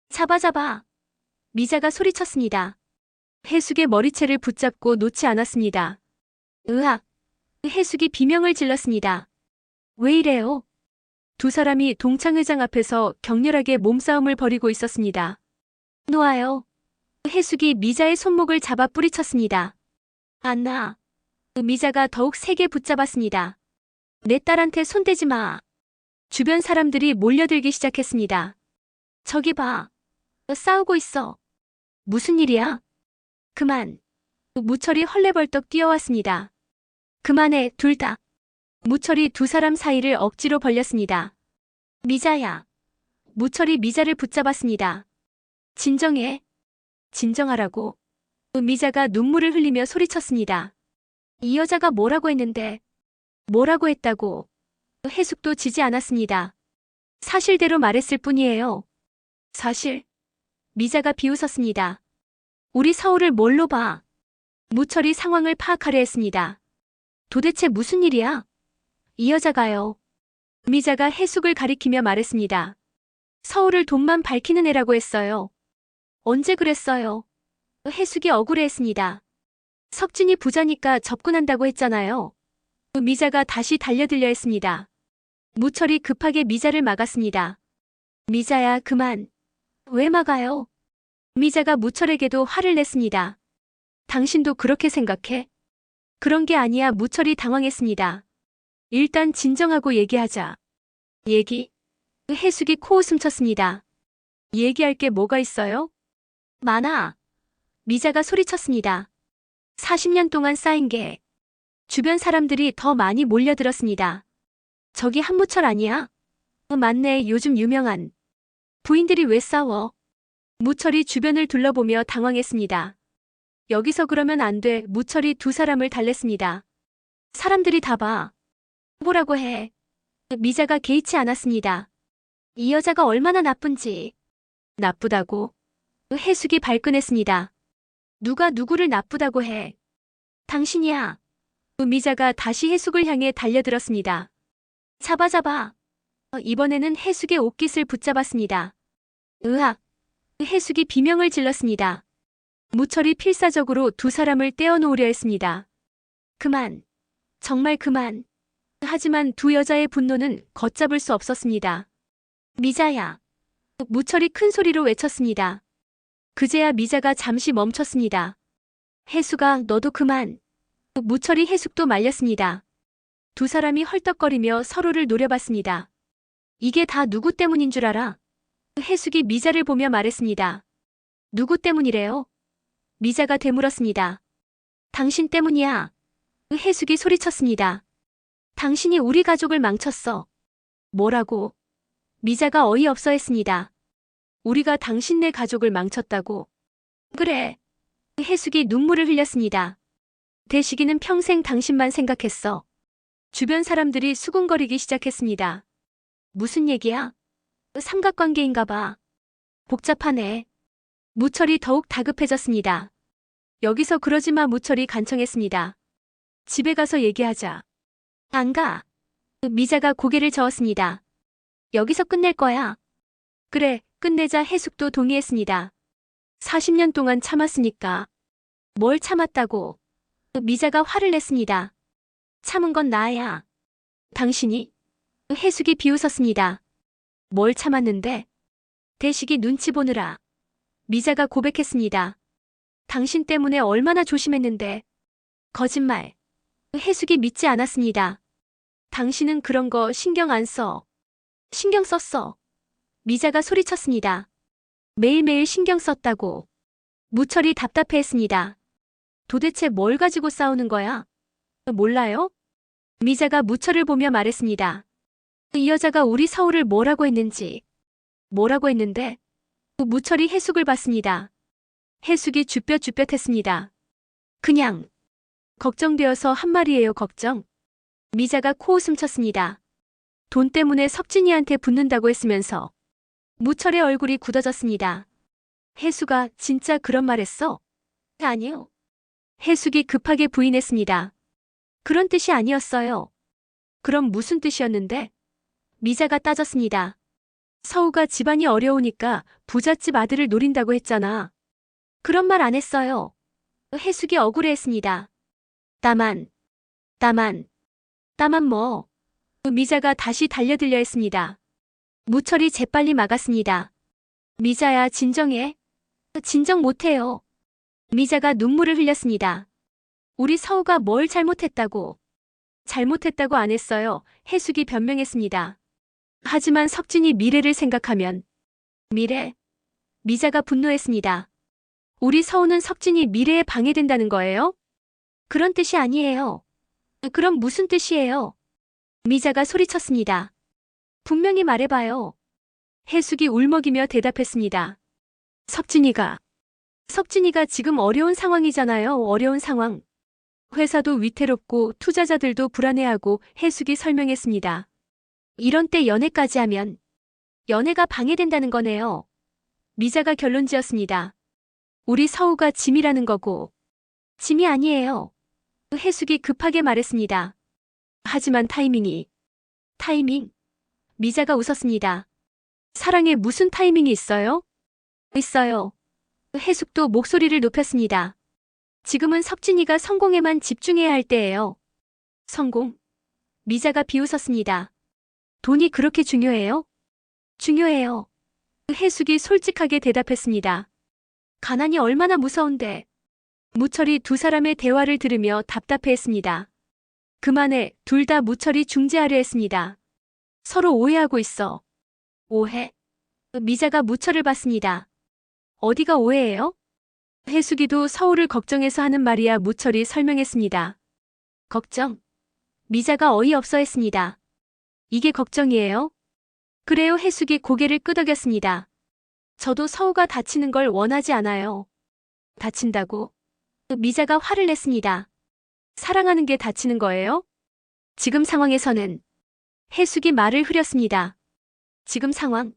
잡아. 미자가 소리쳤습니다. 해숙의 머리채를 붙잡고 놓지 않았습니다. 으악! 해숙이 비명을 질렀습니다. 왜 이래요? 두 사람이 동창회장 앞에서 격렬하게 몸싸움을 벌이고 있었습니다. 놓아요. 해숙이 미자의 손목을 잡아 뿌리쳤습니다. 안 나. 미자가 더욱 세게 붙잡았습니다. 내 딸한테 손대지 마. 주변 사람들이 몰려들기 시작했습니다. 저기 봐. 싸우고 있어. 무슨 일이야? 그만. 무철이 헐레벌떡 뛰어왔습니다. 그만해, 둘 다. 무철이 두 사람 사이를 억지로 벌렸습니다. 미자야. 무철이 미자를 붙잡았습니다. 진정해. 진정하라고. 미자가 눈물을 흘리며 소리쳤습니다. 이 여자가 뭐라고 했는데? 뭐라고 했다고? 해숙도 지지 않았습니다. 사실대로 말했을 뿐이에요. 사실? 미자가 비웃었습니다. 우리 서울을 뭘로 봐? 무철이 상황을 파악하려 했습니다. 도대체 무슨 일이야? 이 여자가요. 미자가 해숙을 가리키며 말했습니다. 서울을 돈만 밝히는 애라고 했어요. 언제 그랬어요? 해숙이 억울해했습니다. 석진이 부자니까 접근한다고 했잖아요. 미자가 다시 달려들려 했습니다. 무철이 급하게 미자를 막았습니다. 미자야, 그만. 왜 막아요? 미자가 무철에게도 화를 냈습니다. 당신도 그렇게 생각해? 그런 게 아니야. 무철이 당황했습니다. 일단 진정하고 얘기하자. 얘기? 해숙이 코웃음 쳤습니다. 얘기할 게 뭐가 있어요? 많아. 미자가 소리쳤습니다. 40년 동안 쌓인 게. 주변 사람들이 더 많이 몰려들었습니다. 저기 한무철 아니야? 맞네. 요즘 유명한. 부인들이 왜 싸워? 무철이 주변을 둘러보며 당황했습니다. 여기서 그러면 안 돼. 무철이 두 사람을 달랬습니다. 사람들이 다 봐. 뭐라고 해. 미자가 개의치 않았습니다. 이 여자가 얼마나 나쁜지. 나쁘다고? 해숙이 발끈했습니다. 누가 누구를 나쁘다고 해. 당신이야. 미자가 다시 해숙을 향해 달려들었습니다. 잡아. 이번에는 해숙의 옷깃을 붙잡았습니다. 으악! 해숙이 비명을 질렀습니다. 무철이 필사적으로 두 사람을 떼어놓으려 했습니다. 그만. 정말 그만. 하지만 두 여자의 분노는 걷잡을 수 없었습니다. 미자야. 무철이 큰 소리로 외쳤습니다. 그제야 미자가 잠시 멈췄습니다. 해숙아, 너도 그만. 무철이 해숙도 말렸습니다. 두 사람이 헐떡거리며 서로를 노려봤습니다. 이게 다 누구 때문인 줄 알아? 해숙이 미자를 보며 말했습니다. 누구 때문이래요? 미자가 되물었습니다. 당신 때문이야. 해숙이 소리쳤습니다. 당신이 우리 가족을 망쳤어. 뭐라고? 미자가 어이없어 했습니다. 우리가 당신네 가족을 망쳤다고. 그래. 해숙이 눈물을 흘렸습니다. 대식이는 평생 당신만 생각했어. 주변 사람들이 수군거리기 시작했습니다. 무슨 얘기야? 삼각관계인가 봐. 복잡하네. 무철이 더욱 다급해졌습니다. 여기서 그러지 마. 무철이 간청했습니다. 집에 가서 얘기하자. 안 가. 미자가 고개를 저었습니다. 여기서 끝낼 거야. 그래, 끝내자. 해숙도 동의했습니다. 40년 동안 참았으니까. 뭘 참았다고. 미자가 화를 냈습니다. 참은 건 나야. 당신이? 해숙이 비웃었습니다. 뭘 참았는데? 대식이 눈치 보느라. 미자가 고백했습니다. 당신 때문에 얼마나 조심했는데. 거짓말. 해숙이 믿지 않았습니다. 당신은 그런 거 신경 안 써. 신경 썼어. 미자가 소리쳤습니다. 매일매일 신경 썼다고. 무철이 답답해했습니다. 도대체 뭘 가지고 싸우는 거야? 몰라요? 미자가 무철을 보며 말했습니다. 이 여자가 우리 서울을 뭐라고 했는지. 뭐라고 했는데? 무철이 해숙을 봤습니다. 해숙이 쭈뼛쭈뼛했습니다. 그냥. 걱정되어서 한 말이에요. 걱정. 미자가 코웃음 쳤습니다. 돈 때문에 석진이한테 붙는다고 했으면서. 무철의 얼굴이 굳어졌습니다. 해숙아, 진짜 그런 말 했어? 아니요. 해숙이 급하게 부인했습니다. 그런 뜻이 아니었어요. 그럼 무슨 뜻이었는데? 미자가 따졌습니다. 서우가 집안이 어려우니까 부잣집 아들을 노린다고 했잖아. 그런 말 안 했어요. 해숙이 억울해했습니다. 다만, 다만, 다만 뭐. 미자가 다시 달려들려 했습니다. 무철이 재빨리 막았습니다. 미자야, 진정해. 진정 못해요. 미자가 눈물을 흘렸습니다. 우리 서우가 뭘 잘못했다고. 잘못했다고 안 했어요. 해숙이 변명했습니다. 하지만 석진이 미래를 생각하면. 미래? 미자가 분노했습니다. 우리 서우는 석진이 미래에 방해된다는 거예요? 그런 뜻이 아니에요. 그럼 무슨 뜻이에요? 미자가 소리쳤습니다. 분명히 말해봐요. 해숙이 울먹이며 대답했습니다. 석진이가 지금 어려운 상황이잖아요. 어려운 상황. 회사도 위태롭고 투자자들도 불안해하고. 해숙이 설명했습니다. 이런 때 연애까지 하면 연애가 방해된다는 거네요. 미자가 결론 지었습니다. 우리 서우가 짐이라는 거고. 짐이 아니에요. 해숙이 급하게 말했습니다. 하지만 타이밍? 미자가 웃었습니다. 사랑에 무슨 타이밍이 있어요? 있어요. 해숙도 목소리를 높였습니다. 지금은 석진이가 성공에만 집중해야 할 때예요. 성공? 미자가 비웃었습니다. 돈이 그렇게 중요해요? 중요해요. 해숙이 솔직하게 대답했습니다. 가난이 얼마나 무서운데. 무철이 두 사람의 대화를 들으며 답답해했습니다. 그만해. 둘 다 무철이 중재하려 했습니다. 서로 오해하고 있어. 오해? 미자가 무철을 봤습니다. 어디가 오해예요? 해숙이도 서우를 걱정해서 하는 말이야. 무철이 설명했습니다. 걱정? 미자가 어이없어 했습니다. 이게 걱정이에요? 그래요. 해숙이 고개를 끄덕였습니다. 저도 서우가 다치는 걸 원하지 않아요. 다친다고? 미자가 화를 냈습니다. 사랑하는 게 다치는 거예요? 지금 상황에서는. 해숙이 말을 흐렸습니다. 지금 상황?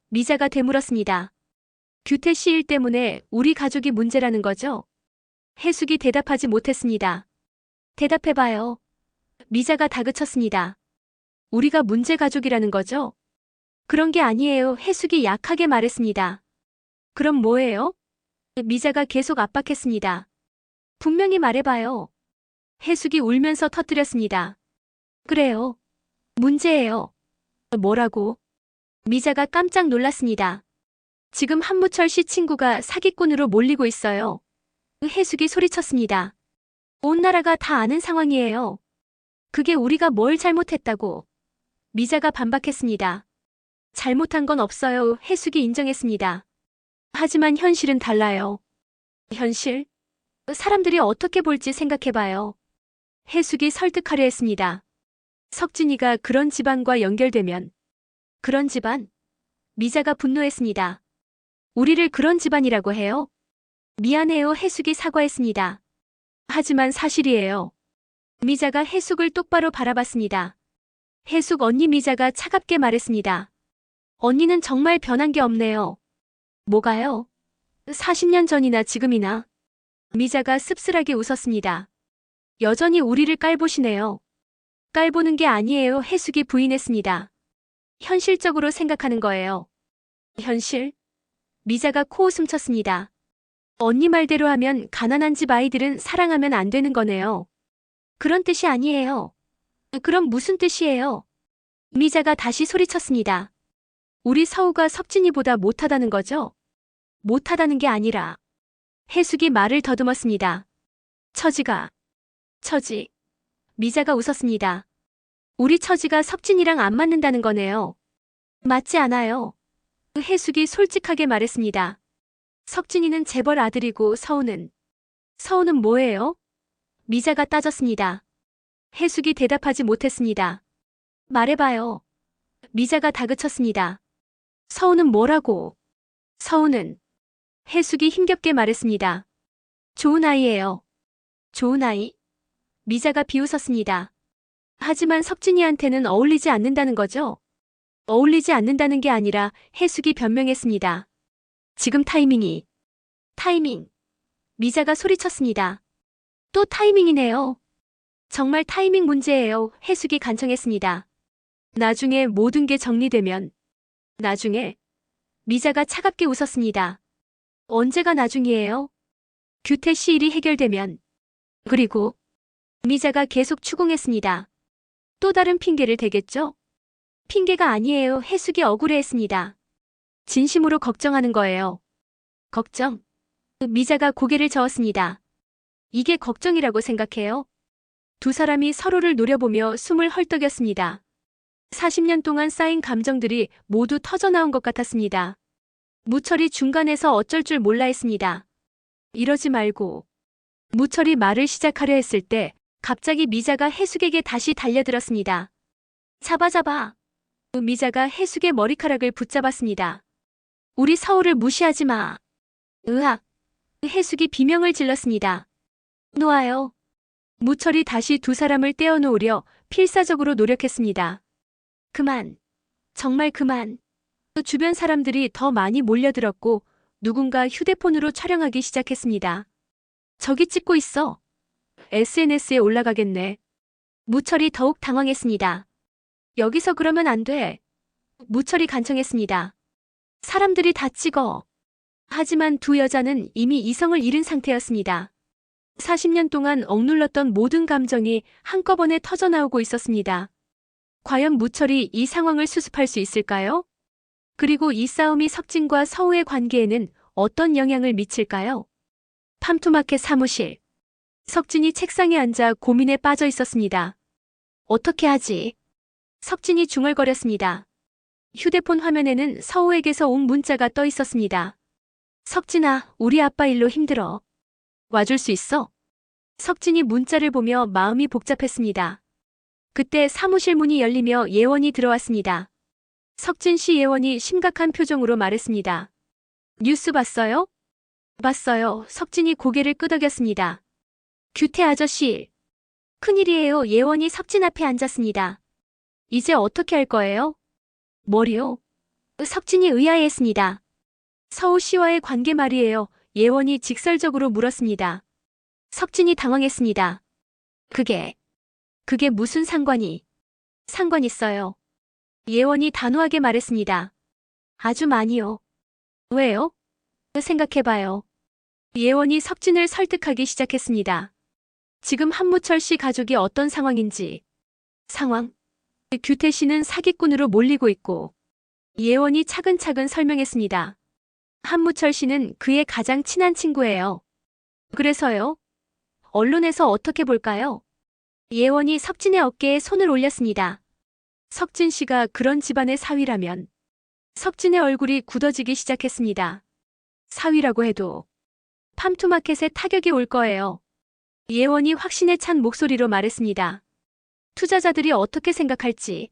미자가 되물었습니다. 규태 씨 일 때문에 우리 가족이 문제라는 거죠? 해숙이 대답하지 못했습니다. 대답해봐요. 미자가 다그쳤습니다. 우리가 문제 가족이라는 거죠? 그런 게 아니에요. 해숙이 약하게 말했습니다. 그럼 뭐예요? 미자가 계속 압박했습니다. 분명히 말해봐요. 해숙이 울면서 터뜨렸습니다. 그래요. 문제예요. 뭐라고? 미자가 깜짝 놀랐습니다. 지금 한무철 씨 친구가 사기꾼으로 몰리고 있어요. 해숙이 소리쳤습니다. 온 나라가 다 아는 상황이에요. 그게 우리가 뭘 잘못했다고. 미자가 반박했습니다. 잘못한 건 없어요. 해숙이 인정했습니다. 하지만 현실은 달라요. 현실? 사람들이 어떻게 볼지 생각해봐요. 해숙이 설득하려 했습니다. 석진이가 그런 집안과 연결되면. 그런 집안? 미자가 분노했습니다. 우리를 그런 집안이라고 해요? 미안해요. 해숙이 사과했습니다. 하지만 사실이에요. 미자가 해숙을 똑바로 바라봤습니다. 해숙 언니. 미자가 차갑게 말했습니다. 언니는 정말 변한 게 없네요. 뭐가요? 40년 전이나 지금이나. 미자가 씁쓸하게 웃었습니다. 여전히 우리를 깔보시네요. 깔보는 게 아니에요. 해숙이 부인했습니다. 현실적으로 생각하는 거예요. 현실? 미자가 코웃음 쳤습니다. 언니 말대로 하면 가난한 집 아이들은 사랑하면 안 되는 거네요. 그런 뜻이 아니에요. 그럼 무슨 뜻이에요? 미자가 다시 소리쳤습니다. 우리 서우가 석진이보다 못하다는 거죠? 못하다는 게 아니라. 해숙이 말을 더듬었습니다. 처지. 미자가 웃었습니다. 우리 처지가 석진이랑 안 맞는다는 거네요. 맞지 않아요. 해숙이 솔직하게 말했습니다. 석진이는 재벌 아들이고 서우는 뭐예요? 미자가 따졌습니다. 해숙이 대답하지 못했습니다. 말해봐요. 미자가 다그쳤습니다. 서우는 뭐라고? 서우는. 해숙이 힘겹게 말했습니다. 좋은 아이예요. 좋은 아이? 미자가 비웃었습니다. 하지만 석진이한테는 어울리지 않는다는 거죠? 어울리지 않는다는 게 아니라. 해숙이 변명했습니다. 지금 타이밍. 미자가 소리쳤습니다. 또 타이밍이네요. 정말 타이밍 문제예요. 해숙이 간청했습니다. 나중에 모든 게 정리되면. 나중에 미자가 차갑게 웃었습니다. 언제가 나중이에요? 규태 씨 일이 해결되면. 그리고 미자가 계속 추궁했습니다. 또 다른 핑계를 대겠죠? 핑계가 아니에요. 해숙이 억울해했습니다. 진심으로 걱정하는 거예요. 걱정. 미자가 고개를 저었습니다. 이게 걱정이라고 생각해요? 두 사람이 서로를 노려보며 숨을 헐떡였습니다. 40년 동안 쌓인 감정들이 모두 터져나온 것 같았습니다. 무철이 중간에서 어쩔 줄 몰라 했습니다. 이러지 말고. 무철이 말을 시작하려 했을 때 갑자기 미자가 해숙에게 다시 달려들었습니다. 잡아. 미자가 해숙의 머리카락을 붙잡았습니다. 우리 서울을 무시하지 마. 으악. 해숙이 비명을 질렀습니다. 놓아요. 무철이 다시 두 사람을 떼어놓으려 필사적으로 노력했습니다. 그만. 정말 그만. 주변 사람들이 더 많이 몰려들었고 누군가 휴대폰으로 촬영하기 시작했습니다. 저기 찍고 있어. SNS에 올라가겠네. 무철이 더욱 당황했습니다. 여기서 그러면 안 돼. 무철이 간청했습니다. 사람들이 다 찍어. 하지만 두 여자는 이미 이성을 잃은 상태였습니다. 40년 동안 억눌렀던 모든 감정이 한꺼번에 터져나오고 있었습니다. 과연 무철이 이 상황을 수습할 수 있을까요? 그리고 이 싸움이 석진과 서우의 관계에는 어떤 영향을 미칠까요? 팜투마켓 사무실. 석진이 책상에 앉아 고민에 빠져 있었습니다. 어떻게 하지? 석진이 중얼거렸습니다. 휴대폰 화면에는 서우에게서 온 문자가 떠 있었습니다. 석진아, 우리 아빠 일로 힘들어. 와줄 수 있어? 석진이 문자를 보며 마음이 복잡했습니다. 그때 사무실 문이 열리며 예원이 들어왔습니다. 석진 씨, 예원이 심각한 표정으로 말했습니다. 뉴스 봤어요? 봤어요. 석진이 고개를 끄덕였습니다. 규태 아저씨. 큰일이에요. 예원이 석진 앞에 앉았습니다. 이제 어떻게 할 거예요? 뭐리요? 석진이 의아해했습니다. 서우 씨와의 관계 말이에요. 예원이 직설적으로 물었습니다. 석진이 당황했습니다. 그게 무슨 상관 있어요? 예원이 단호하게 말했습니다. 아주 많이요. 왜요? 생각해봐요. 예원이 석진을 설득하기 시작했습니다. 지금 한무철 씨 가족이 어떤 상황인지. 상황? 규태 씨는 사기꾼으로 몰리고 있고. 예원이 차근차근 설명했습니다. 한무철 씨는 그의 가장 친한 친구예요. 그래서요? 언론에서 어떻게 볼까요? 예원이 석진의 어깨에 손을 올렸습니다. 석진 씨가 그런 집안의 사위라면. 석진의 얼굴이 굳어지기 시작했습니다. 사위라고 해도 팜투마켓에 타격이 올 거예요. 예원이 확신에 찬 목소리로 말했습니다. 투자자들이 어떻게 생각할지.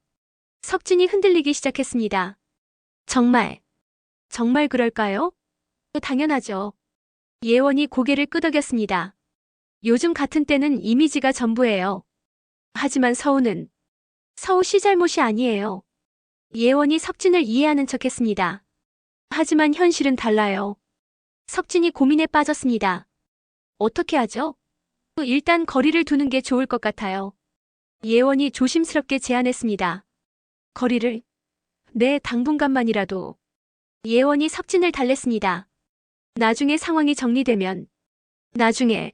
석진이 흔들리기 시작했습니다. 정말 그럴까요? 당연하죠. 예원이 고개를 끄덕였습니다. 요즘 같은 때는 이미지가 전부예요. 하지만 서우 씨 잘못이 아니에요. 예원이 석진을 이해하는 척했습니다. 하지만 현실은 달라요. 석진이 고민에 빠졌습니다. 어떻게 하죠? 일단 거리를 두는 게 좋을 것 같아요. 예원이 조심스럽게 제안했습니다. 거리를? 네, 당분간만이라도. 예원이 석진을 달랬습니다. 나중에 상황이 정리되면. 나중에.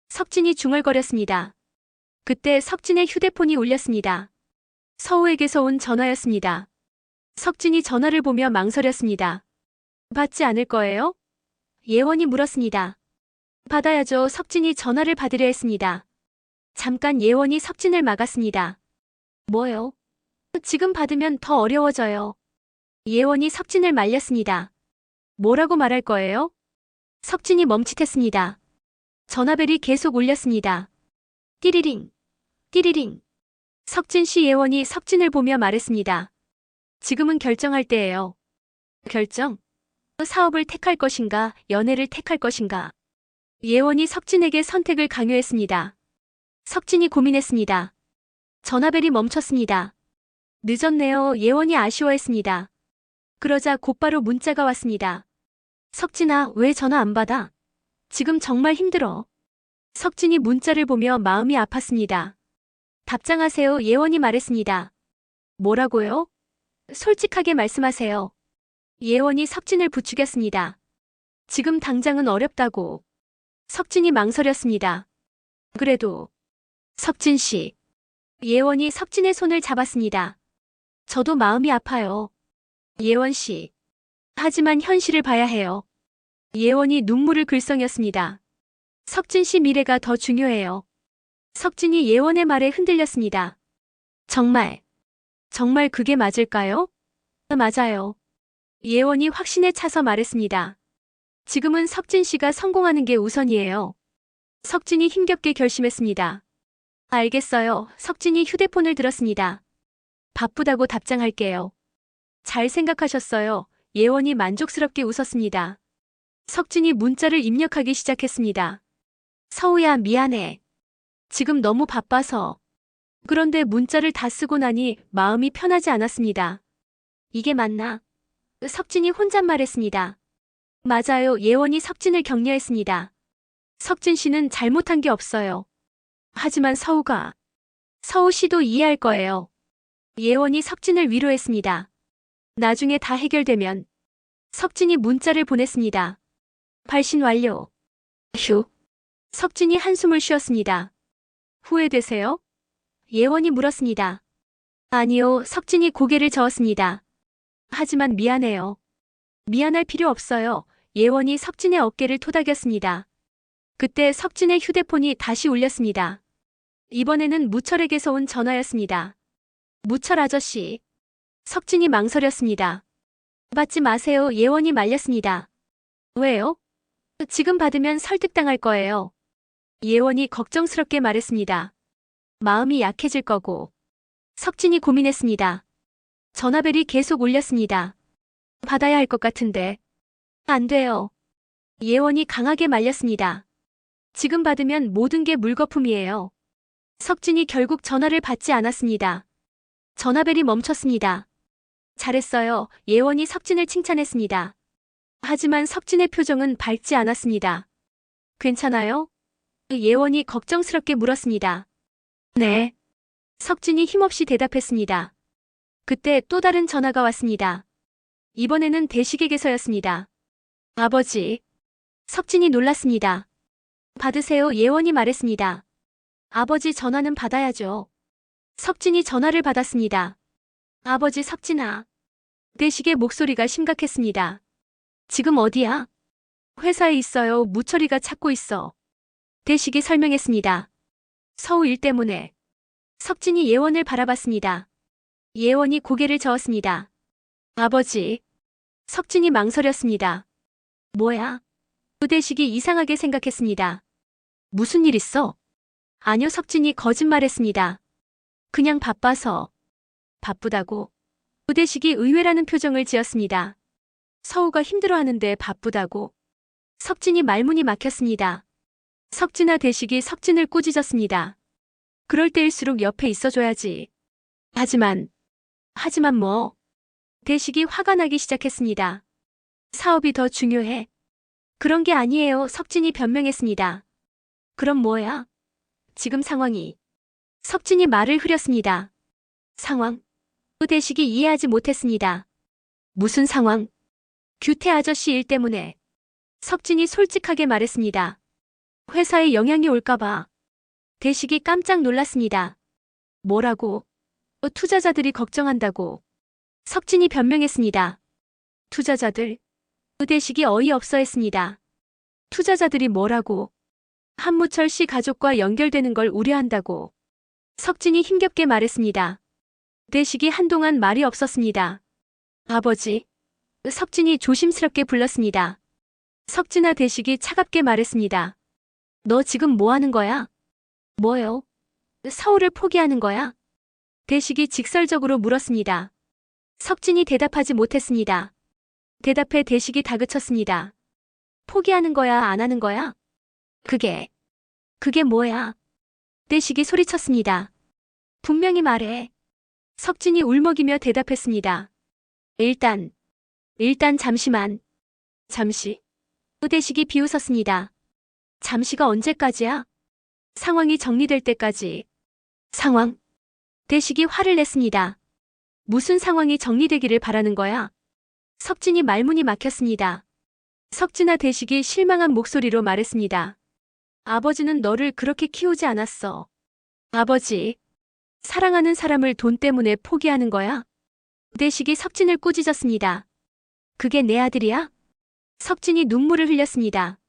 석진이 중얼거렸습니다. 그때 석진의 휴대폰이 울렸습니다. 서우에게서 온 전화였습니다. 석진이 전화를 보며 망설였습니다. 받지 않을 거예요? 예원이 물었습니다. 받아야죠. 석진이 전화를 받으려 했습니다. 잠깐 예원이 석진을 막았습니다. 뭐요? 지금 받으면 더 어려워져요. 예원이 석진을 말렸습니다. 뭐라고 말할 거예요? 석진이 멈칫했습니다. 전화벨이 계속 울렸습니다. 띠리링, 띠리링. 석진 씨, 예원이 석진을 보며 말했습니다. 지금은 결정할 때예요. 결정? 사업을 택할 것인가, 연애를 택할 것인가. 예원이 석진에게 선택을 강요했습니다. 석진이 고민했습니다. 전화벨이 멈췄습니다. 늦었네요. 예원이 아쉬워했습니다. 그러자 곧바로 문자가 왔습니다. 석진아, 왜 전화 안 받아? 지금 정말 힘들어. 석진이 문자를 보며 마음이 아팠습니다. 답장하세요. 예원이 말했습니다. 뭐라고요? 솔직하게 말씀하세요. 예원이 석진을 부추겼습니다. 지금 당장은 어렵다고. 석진이 망설였습니다. 그래도 석진 씨. 예원이 석진의 손을 잡았습니다. 저도 마음이 아파요. 예원 씨. 하지만 현실을 봐야 해요. 예원이 눈물을 글썽였습니다. 석진 씨 미래가 더 중요해요. 석진이 예원의 말에 흔들렸습니다. 정말 그게 맞을까요? 맞아요. 예원이 확신에 차서 말했습니다. 지금은 석진 씨가 성공하는 게 우선이에요. 석진이 힘겹게 결심했습니다. 알겠어요. 석진이 휴대폰을 들었습니다. 바쁘다고 답장할게요. 잘 생각하셨어요. 예원이 만족스럽게 웃었습니다. 석진이 문자를 입력하기 시작했습니다. 서우야, 미안해. 지금 너무 바빠서. 그런데 문자를 다 쓰고 나니 마음이 편하지 않았습니다. 이게 맞나? 석진이 혼잣말했습니다. 맞아요. 예원이 석진을 격려했습니다. 석진 씨는 잘못한 게 없어요. 하지만 서우 씨도 이해할 거예요. 예원이 석진을 위로했습니다. 나중에 다 해결되면. 석진이 문자를 보냈습니다. 발신 완료. 휴. 석진이 한숨을 쉬었습니다. 후회되세요? 예원이 물었습니다. 아니요. 석진이 고개를 저었습니다. 하지만 미안해요. 미안할 필요 없어요. 예원이 석진의 어깨를 토닥였습니다. 그때 석진의 휴대폰이 다시 울렸습니다. 이번에는 무철에게서 온 전화였습니다. 무철 아저씨. 석진이 망설였습니다. 받지 마세요. 예원이 말렸습니다. 왜요? 지금 받으면 설득당할 거예요. 예원이 걱정스럽게 말했습니다. 마음이 약해질 거고. 석진이 고민했습니다. 전화벨이 계속 울렸습니다. 받아야 할 것 같은데. 안 돼요. 예원이 강하게 말렸습니다. 지금 받으면 모든 게 물거품이에요. 석진이 결국 전화를 받지 않았습니다. 전화벨이 멈췄습니다. 잘했어요. 예원이 석진을 칭찬했습니다. 하지만 석진의 표정은 밝지 않았습니다. 괜찮아요? 예원이 걱정스럽게 물었습니다. 네. 석진이 힘없이 대답했습니다. 그때 또 다른 전화가 왔습니다. 이번에는 대식에게서였습니다. 아버지. 석진이 놀랐습니다. 받으세요. 예원이 말했습니다. 아버지 전화는 받아야죠. 석진이 전화를 받았습니다. 아버지 석진아. 대식의 목소리가 심각했습니다. 지금 어디야? 회사에 있어요. 무철이가 찾고 있어. 대식이 설명했습니다. 서우 일 때문에. 석진이 예원을 바라봤습니다. 예원이 고개를 저었습니다. 아버지. 석진이 망설였습니다. 뭐야? 대식이 이상하게 생각했습니다. 무슨 일 있어? 아니요. 석진이 거짓말했습니다. 그냥 바빠서. 바쁘다고. 대식이 의외라는 표정을 지었습니다. 서우가 힘들어하는데 바쁘다고. 석진이 말문이 막혔습니다. 석진아. 대식이 석진을 꾸짖었습니다. 그럴 때일수록 옆에 있어줘야지. 하지만 뭐. 대식이 화가 나기 시작했습니다. 사업이 더 중요해. 그런 게 아니에요. 석진이 변명했습니다. 그럼 뭐야? 지금 상황이. 석진이 말을 흐렸습니다. 상황? 대식이 이해하지 못했습니다. 무슨 상황? 규태 아저씨 일 때문에. 석진이 솔직하게 말했습니다. 회사에 영향이 올까봐. 대식이 깜짝 놀랐습니다. 뭐라고? 투자자들이 걱정한다고. 석진이 변명했습니다. 투자자들? 대식이 어이없어 했습니다. 투자자들이 뭐라고? 한무철 씨 가족과 연결되는 걸 우려한다고. 석진이 힘겹게 말했습니다. 대식이 한동안 말이 없었습니다. 아버지. 석진이 조심스럽게 불렀습니다. 석진아. 대식이 차갑게 말했습니다. 너 지금 뭐 하는 거야? 뭐요? 서울을 포기하는 거야? 대식이 직설적으로 물었습니다. 석진이 대답하지 못했습니다. 대답해 대식이 다그쳤습니다. 포기하는 거야, 안 하는 거야? 그게 뭐야? 대식이 소리쳤습니다. 분명히 말해. 석진이 울먹이며 대답했습니다. 일단 잠시만. 잠시. 대식이 비웃었습니다. 잠시가 언제까지야? 상황이 정리될 때까지. 상황. 대식이 화를 냈습니다. 무슨 상황이 정리되기를 바라는 거야? 석진이 말문이 막혔습니다. 석진아, 대식이 실망한 목소리로 말했습니다. 아버지는 너를 그렇게 키우지 않았어. 아버지, 사랑하는 사람을 돈 때문에 포기하는 거야? 대식이 석진을 꾸짖었습니다. 그게 내 아들이야? 석진이 눈물을 흘렸습니다.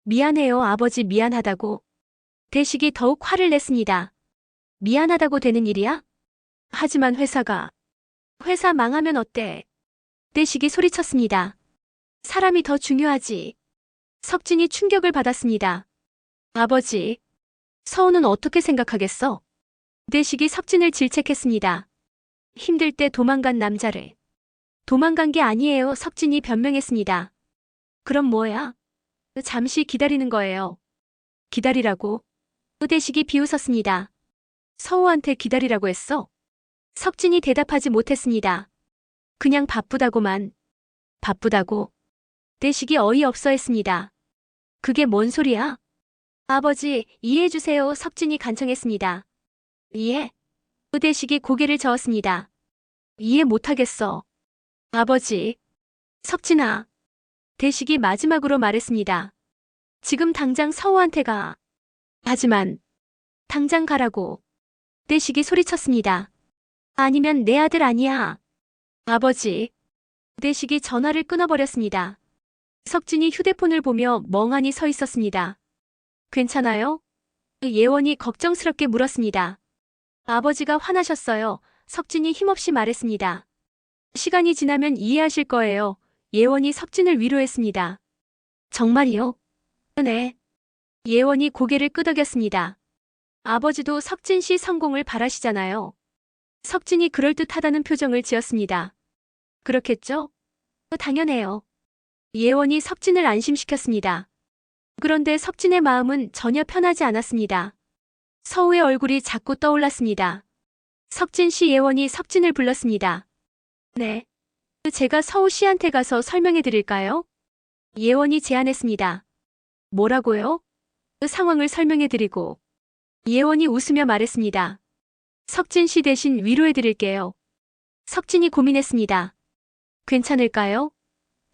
미안해요, 아버지, 미안하다고. 대식이 더욱 화를 냈습니다. 미안하다고 되는 일이야? 하지만 회사 망하면 어때? 대식이 소리쳤습니다. 사람이 더 중요하지. 석진이 충격을 받았습니다. 아버지, 서우는 어떻게 생각하겠어? 대식이 석진을 질책했습니다. 힘들 때 도망간 남자를. 도망간 게 아니에요, 석진이 변명했습니다. 그럼 뭐야? 잠시 기다리는 거예요. 기다리라고? 대식이 비웃었습니다. 서우한테 기다리라고 했어? 석진이 대답하지 못했습니다. 그냥 바쁘다고만. 바쁘다고? 대식이 어이없어 했습니다. 그게 뭔 소리야? 아버지, 이해해주세요, 석진이 간청했습니다. 이해? 대식이 고개를 저었습니다. 이해 못하겠어. 아버지. 석진아. 대식이 마지막으로 말했습니다. 지금 당장 서우한테 가. 하지만 당장 가라고. 대식이 소리쳤습니다. 아니면 내 아들 아니야. 아버지. 대식이 전화를 끊어버렸습니다. 석진이 휴대폰을 보며 멍하니 서 있었습니다. 괜찮아요? 예원이 걱정스럽게 물었습니다. 아버지가 화나셨어요. 석진이 힘없이 말했습니다. 시간이 지나면 이해하실 거예요. 예원이 석진을 위로했습니다. 정말이요? 네. 예원이 고개를 끄덕였습니다. 아버지도 석진 씨 성공을 바라시잖아요. 석진이 그럴듯하다는 표정을 지었습니다. 그렇겠죠? 당연해요. 예원이 석진을 안심시켰습니다. 그런데 석진의 마음은 전혀 편하지 않았습니다. 서우의 얼굴이 자꾸 떠올랐습니다. 석진 씨, 예원이 석진을 불렀습니다. 네. 제가 서우 씨한테 가서 설명해 드릴까요? 예원이 제안했습니다. 뭐라고요? 상황을 설명해 드리고. 예원이 웃으며 말했습니다. 석진 씨 대신 위로해 드릴게요. 석진이 고민했습니다. 괜찮을까요?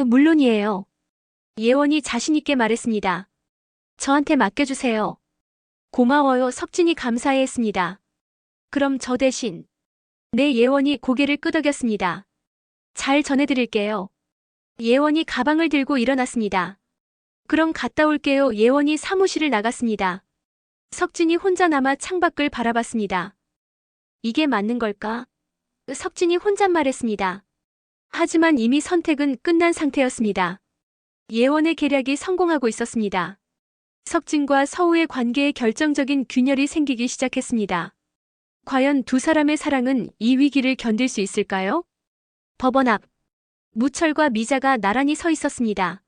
물론이에요. 예원이 자신있게 말했습니다. 저한테 맡겨주세요. 고마워요, 석진이 감사해 했습니다. 그럼 저 대신. 네, 예원이 고개를 끄덕였습니다. 잘 전해드릴게요. 예원이 가방을 들고 일어났습니다. 그럼 갔다 올게요. 예원이 사무실을 나갔습니다. 석진이 혼자 남아 창밖을 바라봤습니다. 이게 맞는 걸까? 석진이 혼잣말했습니다. 하지만 이미 선택은 끝난 상태였습니다. 예원의 계략이 성공하고 있었습니다. 석진과 서우의 관계에 결정적인 균열이 생기기 시작했습니다. 과연 두 사람의 사랑은 이 위기를 견딜 수 있을까요? 법원 앞. 무철과 미자가 나란히 서 있었습니다.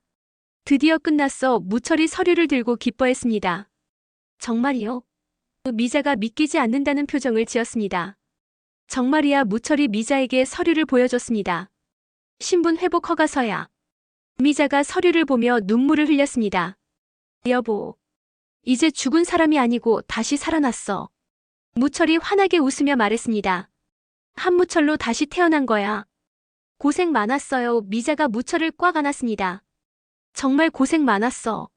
드디어 끝났어. 무철이 서류를 들고 기뻐했습니다. 정말이요? 미자가 믿기지 않는다는 표정을 지었습니다. 정말이야. 무철이 미자에게 서류를 보여줬습니다. 신분 회복 허가서야. 미자가 서류를 보며 눈물을 흘렸습니다. 여보, 이제 죽은 사람이 아니고 다시 살아났어. 무철이 환하게 웃으며 말했습니다. 한무철로 다시 태어난 거야. 고생 많았어요. 미자가 무철을 꽉 안았습니다. 정말 고생 많았어.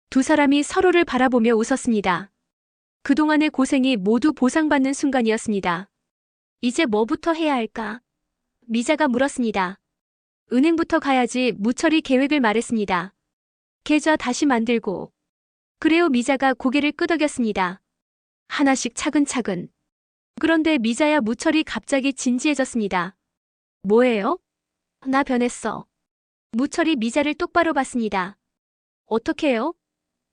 두 사람이 서로를 바라보며 웃었습니다. 그동안의 고생이 모두 보상받는 순간이었습니다. 이제 뭐부터 해야 할까? 미자가 물었습니다. 은행부터 가야지. 무철이 계획을 말했습니다. 계좌 다시 만들고. 그래요. 미자가 고개를 끄덕였습니다. 하나씩 차근차근. 그런데 미자야, 무철이 갑자기 진지해졌습니다. 뭐예요? 나 변했어. 무철이 미자를 똑바로 봤습니다. 어떡해요?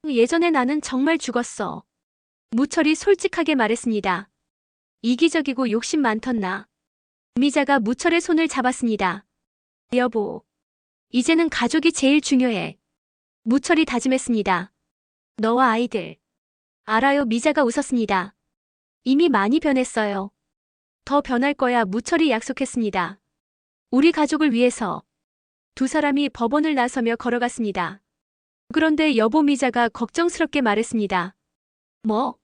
예전에 나는 정말 죽었어. 무철이 솔직하게 말했습니다. 이기적이고 욕심 많던 나. 미자가 무철의 손을 잡았습니다. 여보, 이제는 가족이 제일 중요해. 무철이 다짐했습니다. 너와 아이들. 알아요. 미자가 웃었습니다. 이미 많이 변했어요. 더 변할 거야. 무철이 약속했습니다. 우리 가족을 위해서. 두 사람이 법원을 나서며 걸어갔습니다. 그런데 여보, 미자가 걱정스럽게 말했습니다. 뭐?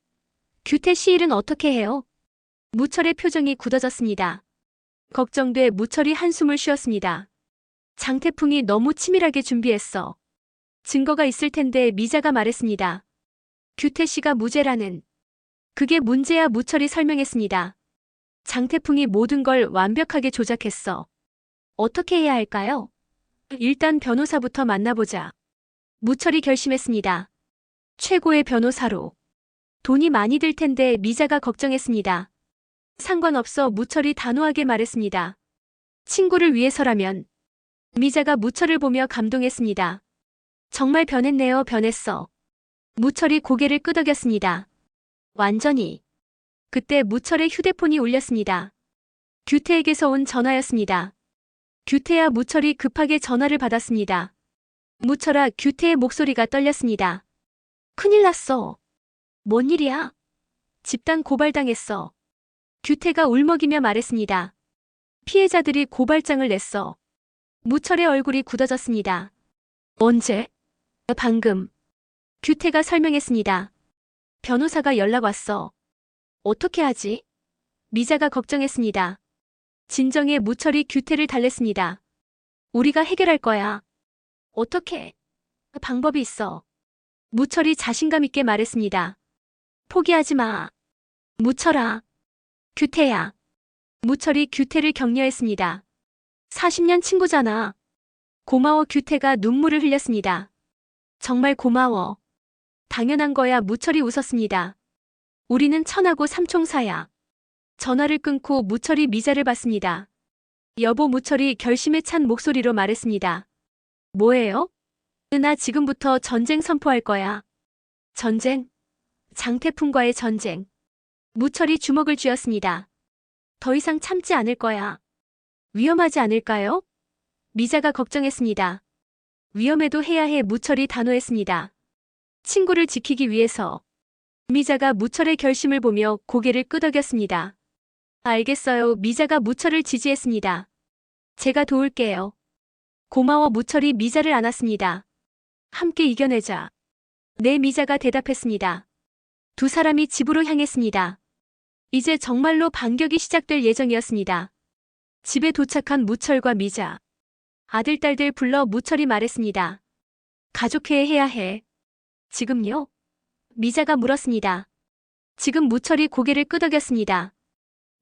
규태 씨 일은 어떻게 해요? 무철의 표정이 굳어졌습니다. 걱정돼 무철이 한숨을 쉬었습니다. 장태풍이 너무 치밀하게 준비했어. 증거가 있을 텐데 미자가 말했습니다. 규태 씨가 무죄라는. 그게 문제야 무철이 설명했습니다. 장태풍이 모든 걸 완벽하게 조작했어. 어떻게 해야 할까요? 일단 변호사부터 만나보자. 무철이 결심했습니다. 최고의 변호사로. 돈이 많이 들 텐데 미자가 걱정했습니다. 상관없어 무철이 단호하게 말했습니다. 친구를 위해서라면. 미자가 무철을 보며 감동했습니다. 정말 변했네요. 변했어. 무철이 고개를 끄덕였습니다. 완전히. 그때 무철의 휴대폰이 울렸습니다. 규태에게서 온 전화였습니다. 규태야 무철이 급하게 전화를 받았습니다. 무철아 규태의 목소리가 떨렸습니다. 큰일 났어. 뭔 일이야? 집단 고발당했어. 규태가 울먹이며 말했습니다. 피해자들이 고발장을 냈어. 무철의 얼굴이 굳어졌습니다. 언제? 방금. 규태가 설명했습니다. 변호사가 연락 왔어. 어떻게 하지? 미자가 걱정했습니다. 진정에 무철이 규태를 달랬습니다. 우리가 해결할 거야. 어떻게? 방법이 있어. 무철이 자신감 있게 말했습니다. 포기하지 마. 무철아. 규태야. 무철이 규태를 격려했습니다. 40년 친구잖아. 고마워. 규태가 눈물을 흘렸습니다. 정말 고마워. 당연한 거야. 무철이 웃었습니다. 우리는 천하고 삼총사야. 전화를 끊고 무철이 미자를 봤습니다. 여보 무철이 결심에 찬 목소리로 말했습니다. 뭐예요? 나 지금부터 전쟁 선포할 거야. 전쟁? 장태풍과의 전쟁. 무철이 주먹을 쥐었습니다. 더 이상 참지 않을 거야. 위험하지 않을까요? 미자가 걱정했습니다. 위험해도 해야 해. 무철이 단호했습니다. 친구를 지키기 위해서. 미자가 무철의 결심을 보며 고개를 끄덕였습니다. 알겠어요. 미자가 무철을 지지했습니다. 제가 도울게요. 고마워. 무철이 미자를 안았습니다. 함께 이겨내자. 네. 미자가 대답했습니다. 두 사람이 집으로 향했습니다. 이제 정말로 반격이 시작될 예정이었습니다. 집에 도착한 무철과 미자. 아들, 딸들 불러 무철이 말했습니다. 가족회의 해야 해. 지금요? 미자가 물었습니다. 지금 무철이 고개를 끄덕였습니다.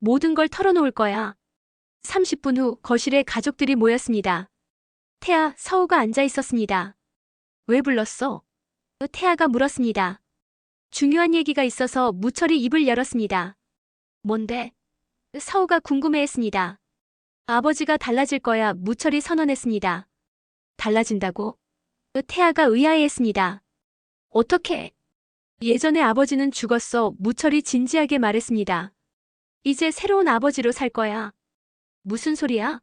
모든 걸 털어놓을 거야. 30분 후 거실에 가족들이 모였습니다. 태아, 서우가 앉아 있었습니다. 왜 불렀어? 태아가 물었습니다. 중요한 얘기가 있어서 무철이 입을 열었습니다. 뭔데? 서우가 궁금해했습니다. 아버지가 달라질 거야. 무철이 선언했습니다. 달라진다고? 태아가 의아해했습니다. 어떻게? 예전에 아버지는 죽었어. 무철이 진지하게 말했습니다. 이제 새로운 아버지로 살 거야. 무슨 소리야?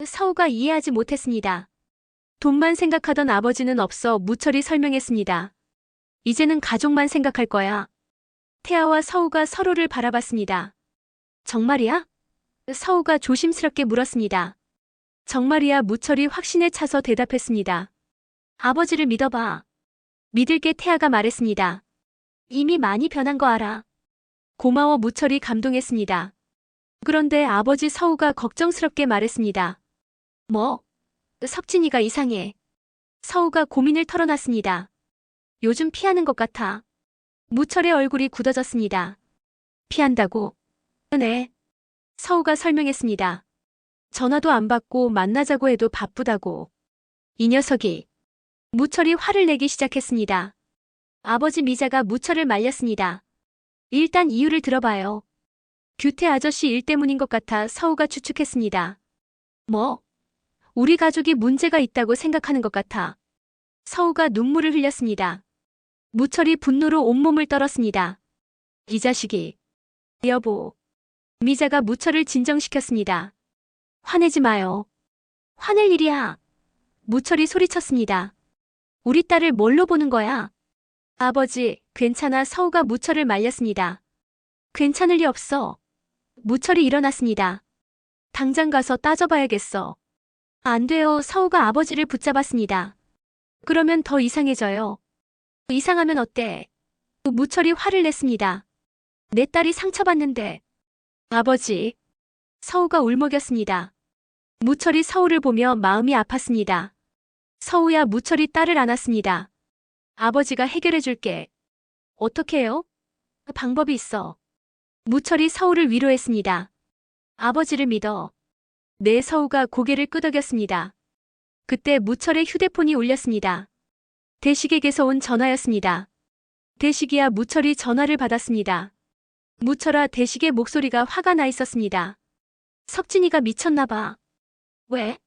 서우가 이해하지 못했습니다. 돈만 생각하던 아버지는 없어. 무철이 설명했습니다. 이제는 가족만 생각할 거야. 태아와 서우가 서로를 바라봤습니다. 정말이야? 서우가 조심스럽게 물었습니다. 정말이야. 무철이 확신에 차서 대답했습니다. 아버지를 믿어봐. 믿을게. 태아가 말했습니다. 이미 많이 변한 거 알아. 고마워. 무철이 감동했습니다. 그런데 아버지 서우가 걱정스럽게 말했습니다. 뭐? 석진이가 이상해. 서우가 고민을 털어놨습니다. 요즘 피하는 것 같아. 무철의 얼굴이 굳어졌습니다. 피한다고? 네. 서우가 설명했습니다. 전화도 안 받고 만나자고 해도 바쁘다고. 이 녀석이. 무철이 화를 내기 시작했습니다. 아버지. 미자가 무철을 말렸습니다. 일단 이유를 들어봐요. 규태 아저씨 일 때문인 것 같아. 서우가 추측했습니다. 뭐? 우리 가족이 문제가 있다고 생각하는 것 같아. 서우가 눈물을 흘렸습니다. 무철이 분노로 온몸을 떨었습니다. 이 자식이. 여보. 미자가 무철을 진정시켰습니다. 화내지 마요. 화낼 일이야. 무철이 소리쳤습니다. 우리 딸을 뭘로 보는 거야? 아버지, 괜찮아. 서우가 무철을 말렸습니다. 괜찮을 리 없어. 무철이 일어났습니다. 당장 가서 따져봐야겠어. 안 돼요. 서우가 아버지를 붙잡았습니다. 그러면 더 이상해져요. 이상하면 어때? 무철이 화를 냈습니다. 내 딸이 상처받는데. 아버지. 서우가 울먹였습니다. 무철이 서우를 보며 마음이 아팠습니다. 서우야, 무철이 딸을 안았습니다. 아버지가 해결해 줄게. 어떻게 해요? 방법이 있어. 무철이 서우를 위로했습니다. 아버지를 믿어. 네, 서우가 고개를 끄덕였습니다. 그때 무철의 휴대폰이 울렸습니다. 대식에게서 온 전화였습니다. 대식이야, 무철이 전화를 받았습니다. 무철아, 대식의 목소리가 화가 나 있었습니다. 석진이가 미쳤나 봐. 왜?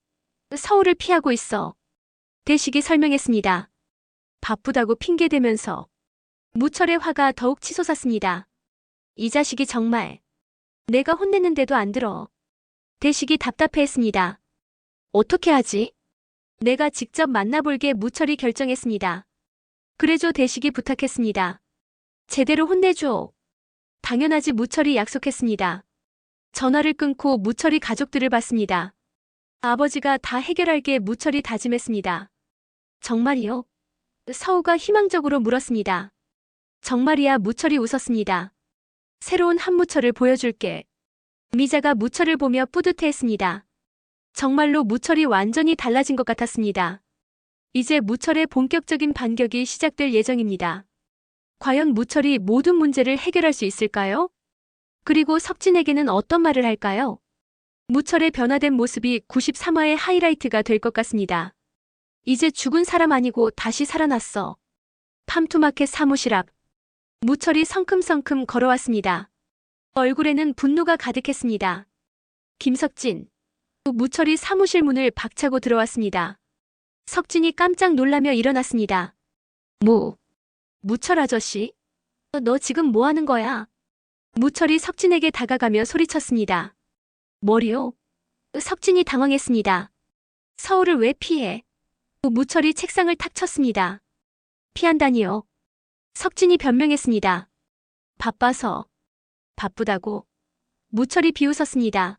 서우를 피하고 있어. 대식이 설명했습니다. 바쁘다고 핑계대면서. 무철의 화가 더욱 치솟았습니다. 이 자식이 정말. 내가 혼냈는데도 안 들어. 대식이 답답해했습니다. 어떻게 하지? 내가 직접 만나볼게. 무철이 결정했습니다. 그래줘. 대식이 부탁했습니다. 제대로 혼내줘. 당연하지. 무철이 약속했습니다. 전화를 끊고 무철이 가족들을 봤습니다. 아버지가 다 해결할게. 무철이 다짐했습니다. 정말이요? 서우가 희망적으로 물었습니다. 정말이야. 무철이 웃었습니다. 새로운 한무철을 보여줄게. 미자가 무철을 보며 뿌듯해했습니다. 정말로 무철이 완전히 달라진 것 같았습니다. 이제 무철의 본격적인 반격이 시작될 예정입니다. 과연 무철이 모든 문제를 해결할 수 있을까요? 그리고 석진에게는 어떤 말을 할까요? 무철의 변화된 모습이 93화의 하이라이트가 될 것 같습니다. 이제 죽은 사람 아니고 다시 살아났어. 팜투마켓 사무실 앞. 무철이 성큼성큼 걸어왔습니다. 얼굴에는 분노가 가득했습니다. 김석진. 무철이 사무실 문을 박차고 들어왔습니다. 석진이 깜짝 놀라며 일어났습니다. 무철 아저씨? 너 지금 뭐 하는 거야? 무철이 석진에게 다가가며 소리쳤습니다. 뭐리요? 석진이 당황했습니다. 서우를 왜 피해? 무철이 책상을 탁 쳤습니다. 피한다니요. 석진이 변명했습니다. 바빠서. 바쁘다고. 무철이 비웃었습니다.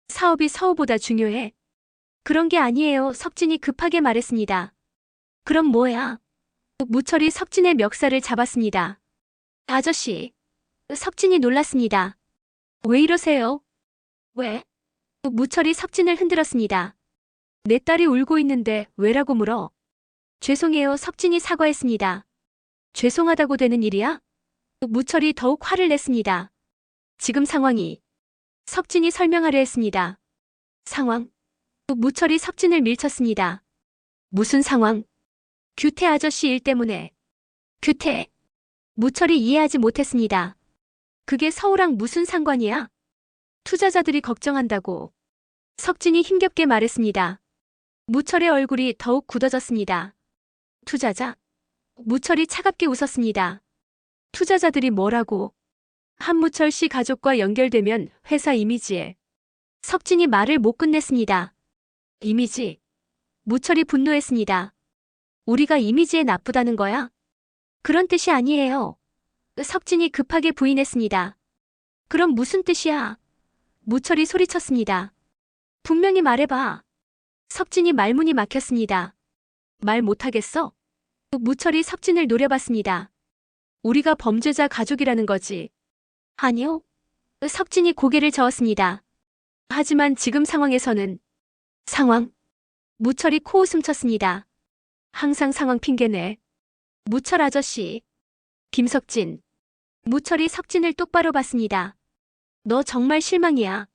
사업이 서우보다 중요해. 그런 게 아니에요. 석진이 급하게 말했습니다. 그럼 뭐야? 무철이 석진의 멱살을 잡았습니다. 아저씨. 석진이 놀랐습니다. 왜 이러세요? 왜? 무철이 석진을 흔들었습니다. 내 딸이 울고 있는데 왜라고 물어? 죄송해요. 석진이 사과했습니다. 죄송하다고 되는 일이야? 무철이 더욱 화를 냈습니다. 지금 상황이. 석진이 설명하려 했습니다. 상황? 무철이 석진을 밀쳤습니다. 무슨 상황? 규태 아저씨 일 때문에. 규태. 무철이 이해하지 못했습니다. 그게 서우랑 무슨 상관이야? 투자자들이 걱정한다고. 석진이 힘겹게 말했습니다. 무철의 얼굴이 더욱 굳어졌습니다. 투자자? 무철이 차갑게 웃었습니다. 투자자들이 뭐라고? 한무철 씨 가족과 연결되면 회사 이미지에. 석진이 말을 못 끝냈습니다. 이미지? 무철이 분노했습니다. 우리가 이미지에 나쁘다는 거야? 그런 뜻이 아니에요. 석진이 급하게 부인했습니다. 그럼 무슨 뜻이야? 무철이 소리쳤습니다. 분명히 말해봐. 석진이 말문이 막혔습니다. 말 못하겠어? 무철이 석진을 노려봤습니다. 우리가 범죄자 가족이라는 거지. 아니요. 석진이 고개를 저었습니다. 하지만 지금 상황에서는. 상황? 무철이 코웃음 쳤습니다. 항상 상황 핑계내. 무철 아저씨. 김석진. 무철이 석진을 똑바로 봤습니다. 너 정말 실망이야.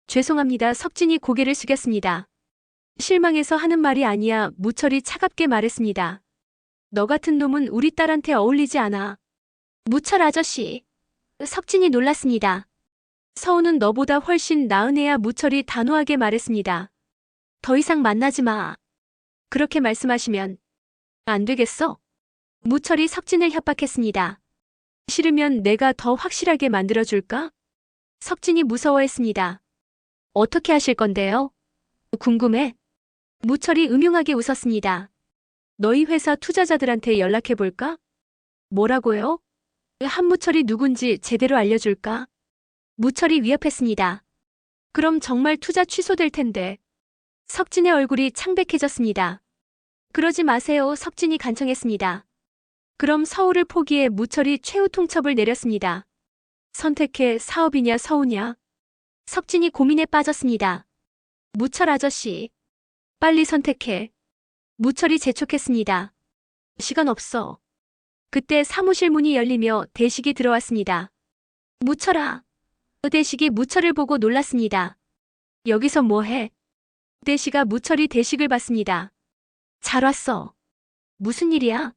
죄송합니다. 석진이 고개를 숙였습니다. 실망해서 하는 말이 아니야. 무철이 차갑게 말했습니다. 너 같은 놈은 우리 딸한테 어울리지 않아. 무철 아저씨. 석진이 놀랐습니다. 서우는 너보다 훨씬 나은 애야. 무철이 단호하게 말했습니다. 더 이상 만나지 마. 그렇게 말씀하시면 안 되겠어? 무철이 석진을 협박했습니다. 싫으면 내가 더 확실하게 만들어줄까? 석진이 무서워했습니다. 어떻게 하실 건데요? 궁금해. 무철이 음흉하게 웃었습니다. 너희 회사 투자자들한테 연락해볼까? 뭐라고요? 한무철이 누군지 제대로 알려줄까? 무철이 위협했습니다. 그럼 정말 투자 취소될 텐데. 석진의 얼굴이 창백해졌습니다. 그러지 마세요. 석진이 간청했습니다. 그럼 서우를 포기해. 무철이 최후 통첩을 내렸습니다. 선택해. 사업이냐 서우냐? 석진이 고민에 빠졌습니다. 무철 아저씨, 빨리 선택해. 무철이 재촉했습니다. 시간 없어. 그때 사무실 문이 열리며 대식이 들어왔습니다. 무철아. 대식이 무철을 보고 놀랐습니다. 여기서 뭐해? 대식아 무철이 대식을 봤습니다. 잘 왔어. 무슨 일이야?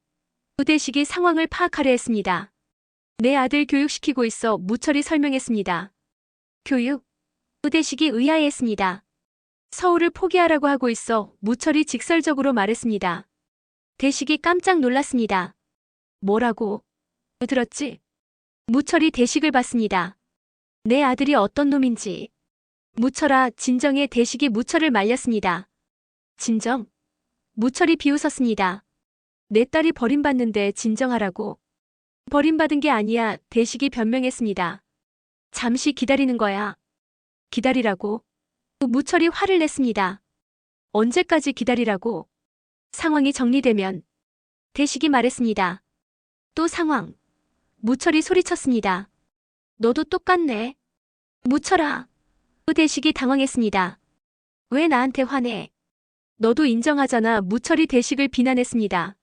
대식이 상황을 파악하려 했습니다. 내 아들 교육시키고 있어. 무철이 설명했습니다. 교육? 대식이 의아해했습니다. 서울을 포기하라고 하고 있어. 무철이 직설적으로 말했습니다. 대식이 깜짝 놀랐습니다. 뭐라고? 들었지? 무철이 대식을 봤습니다. 내 아들이 어떤 놈인지. 무철아, 진정해. 대식이 무철을 말렸습니다. 진정? 무철이 비웃었습니다. 내 딸이 버림받는데 진정하라고. 버림받은 게 아니야. 대식이 변명했습니다. 잠시 기다리는 거야. 기다리라고? 무철이 화를 냈습니다. 언제까지 기다리라고? 상황이 정리되면. 대식이 말했습니다. 또 상황. 무철이 소리쳤습니다. 너도 똑같네. 무철아. 대식이 당황했습니다. 왜 나한테 화내? 너도 인정하잖아. 무철이 대식을 비난했습니다.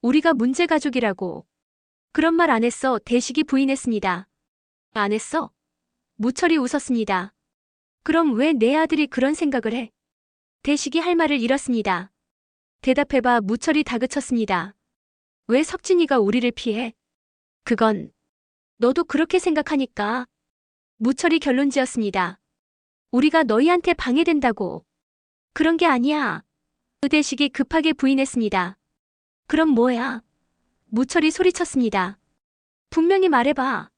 우리가 문제 가족이라고. 그런 말 안 했어. 대식이 부인했습니다. 안 했어? 무철이 웃었습니다. 그럼 왜 내 아들이 그런 생각을 해? 대식이 할 말을 잃었습니다. 대답해봐. 무철이 다그쳤습니다. 왜 석진이가 우리를 피해? 그건 너도 그렇게 생각하니까. 무철이 결론지었습니다. 우리가 너희한테 방해된다고. 그런 게 아니야. 대식이 급하게 부인했습니다. 그럼 뭐야? 무철이 소리쳤습니다. 분명히 말해봐.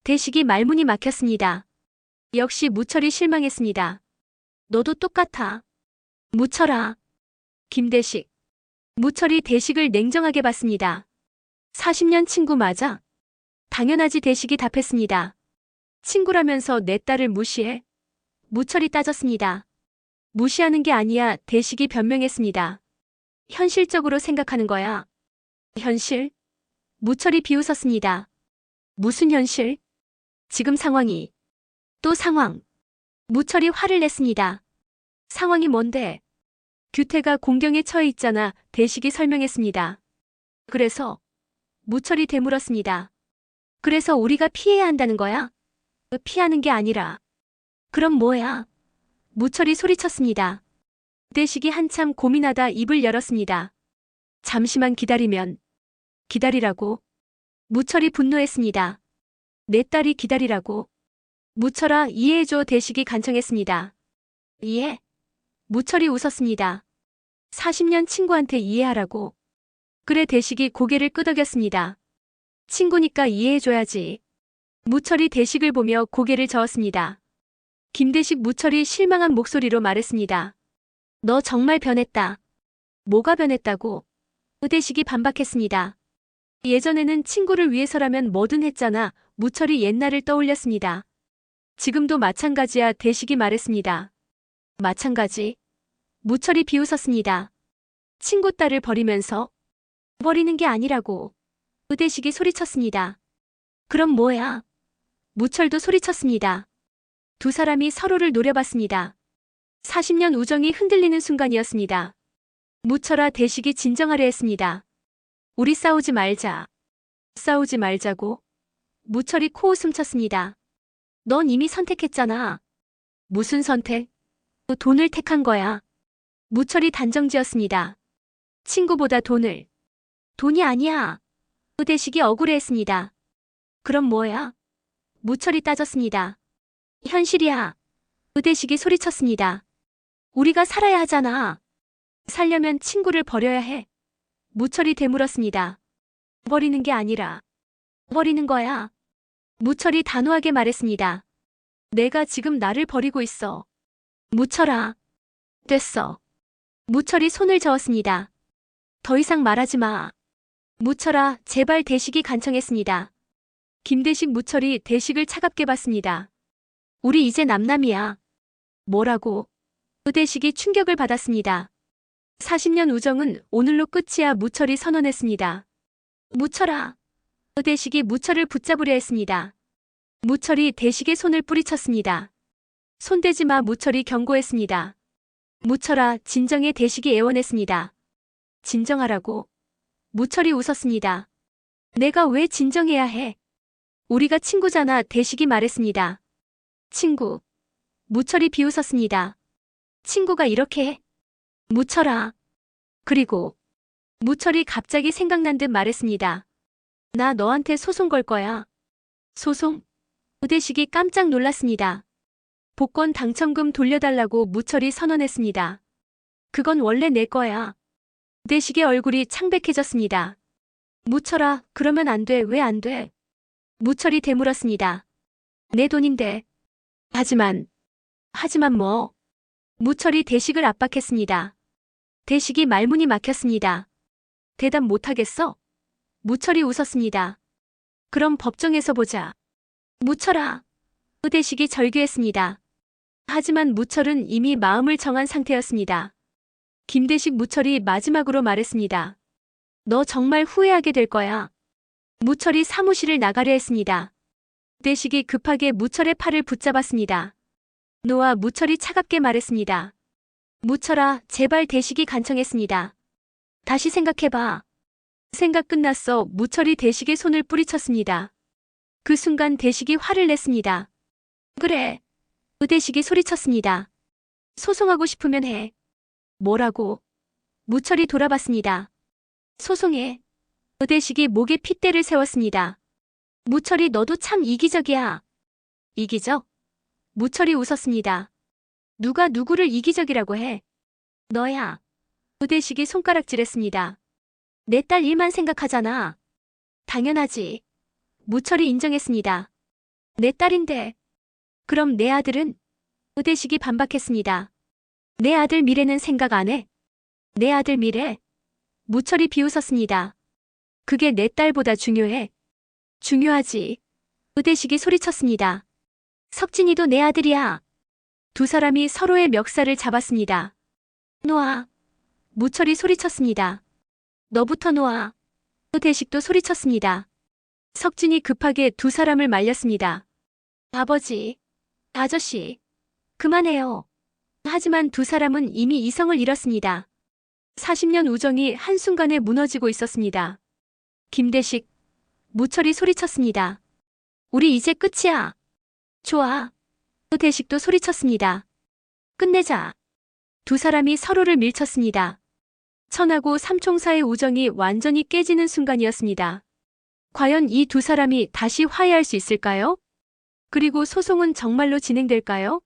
대식이 말문이 막혔습니다. 역시 무철이 실망했습니다. 너도 똑같아. 무철아. 김대식. 무철이 대식을 냉정하게 봤습니다. 40년 친구 맞아? 당연하지. 대식이 답했습니다. 친구라면서 내 딸을 무시해? 무철이 따졌습니다. 무시하는 게 아니야. 대식이 변명했습니다. 현실적으로 생각하는 거야. 현실? 무철이 비웃었습니다. 무슨 현실? 지금 상황이. 또 상황. 무철이 화를 냈습니다. 상황이 뭔데? 규태가 공경에 처해 있잖아. 대식이 설명했습니다. 그래서? 무철이 되물었습니다. 그래서 우리가 피해야 한다는 거야? 피하는 게 아니라. 그럼 뭐야? 무철이 소리쳤습니다. 대식이 한참 고민하다 입을 열었습니다. 잠시만 기다리면. 기다리라고? 무철이 분노했습니다. 내 딸이 기다리라고? 무철아, 이해해줘. 대식이 간청했습니다. 이해? 무철이 웃었습니다. 40년 친구한테 이해하라고. 그래. 대식이 고개를 끄덕였습니다. 친구니까 이해해줘야지. 무철이 대식을 보며 고개를 저었습니다. 김대식. 무철이 실망한 목소리로 말했습니다. 너 정말 변했다. 뭐가 변했다고? 대식이 반박했습니다. 예전에는 친구를 위해서라면 뭐든 했잖아. 무철이 옛날을 떠올렸습니다. 지금도 마찬가지야. 대식이 말했습니다. 마찬가지? 무철이 비웃었습니다. 친구 딸을 버리면서? 버리는 게 아니라고. 대식이 소리쳤습니다. 그럼 뭐야? 무철도 소리쳤습니다. 두 사람이 서로를 노려봤습니다. 40년 우정이 흔들리는 순간이었습니다. 무철아. 대식이 진정하려 했습니다. 우리 싸우지 말자. 싸우지 말자고? 무철이 코웃음 쳤습니다. 넌 이미 선택했잖아. 무슨 선택? 돈을 택한 거야. 무철이 단정지었습니다. 친구보다 돈을. 돈이 아니야. 대식이 억울해했습니다. 그럼 뭐야? 무철이 따졌습니다. 현실이야. 대식이 소리쳤습니다. 우리가 살아야 하잖아. 살려면 친구를 버려야 해. 무철이 되물었습니다. 버리는 게 아니라. 버리는 거야. 무철이 단호하게 말했습니다. 내가 지금 나를 버리고 있어. 무철아. 됐어. 무철이 손을 저었습니다. 더 이상 말하지 마. 무철아, 제발. 대식이 간청했습니다. 김대식. 무철이 대식을 차갑게 봤습니다. 우리 이제 남남이야. 뭐라고? 대식이 충격을 받았습니다. 40년 우정은 오늘로 끝이야. 무철이 선언했습니다. 무철아. 대식이 무철을 붙잡으려 했습니다. 무철이 대식의 손을 뿌리쳤습니다. 손대지 마 무철이 경고했습니다. 무철아, 진정해 대식이 애원했습니다. 진정하라고. 무철이 웃었습니다. 내가 왜 진정해야 해? 우리가 친구잖아 대식이 말했습니다. 친구. 무철이 비웃었습니다. 친구가 이렇게 해? 무철아. 그리고 무철이 갑자기 생각난 듯 말했습니다. 나 너한테 소송 걸 거야. 소송? 대식이 깜짝 놀랐습니다. 복권 당첨금 돌려달라고 무철이 선언했습니다. 그건 원래 내 거야. 대식의 얼굴이 창백해졌습니다. 무철아, 그러면 안 돼. 왜 안 돼? 무철이 되물었습니다. 내 돈인데. 하지만 뭐? 무철이 대식을 압박했습니다. 대식이 말문이 막혔습니다. 대답 못하겠어? 무철이 웃었습니다. 그럼 법정에서 보자. 무철아. 대식이 절규했습니다. 하지만 무철은 이미 마음을 정한 상태였습니다. 김대식 무철이 마지막으로 말했습니다. 너 정말 후회하게 될 거야. 무철이 사무실을 나가려 했습니다. 대식이 급하게 무철의 팔을 붙잡았습니다. 노아 무철이 차갑게 말했습니다. 무철아, 제발 대식이 간청했습니다. 다시 생각해봐. 생각 끝났어. 무철이 대식의 손을 뿌리쳤습니다. 그 순간 대식이 화를 냈습니다. 그래. 대식이 소리쳤습니다. 소송하고 싶으면 해. 뭐라고? 무철이 돌아봤습니다. 소송해. 대식이 목에 핏대를 세웠습니다. 무철이 너도 참 이기적이야. 이기적? 무철이 웃었습니다. 누가 누구를 이기적이라고 해? 너야. 대식이 손가락질했습니다. 내 딸 일만 생각하잖아. 당연하지. 무철이 인정했습니다. 내 딸인데. 그럼 내 아들은? 대식이 반박했습니다. 내 아들 미래는 생각 안 해? 내 아들 미래? 무철이 비웃었습니다. 그게 내 딸보다 중요해? 중요하지. 대식이 소리쳤습니다. 석진이도 내 아들이야. 두 사람이 서로의 멱살을 잡았습니다. 놓아. 무철이 소리쳤습니다. 너부터 놓아. 대식도 소리쳤습니다. 석진이 급하게 두 사람을 말렸습니다. 아버지. 아저씨. 그만해요. 하지만 두 사람은 이미 이성을 잃었습니다. 40년 우정이 한순간에 무너지고 있었습니다. 김대식. 무철이 소리쳤습니다. 우리 이제 끝이야. 좋아. 대식도 소리쳤습니다. 끝내자. 두 사람이 서로를 밀쳤습니다. 천하고 삼총사의 우정이 완전히 깨지는 순간이었습니다. 과연 이 두 사람이 다시 화해할 수 있을까요? 그리고 소송은 정말로 진행될까요?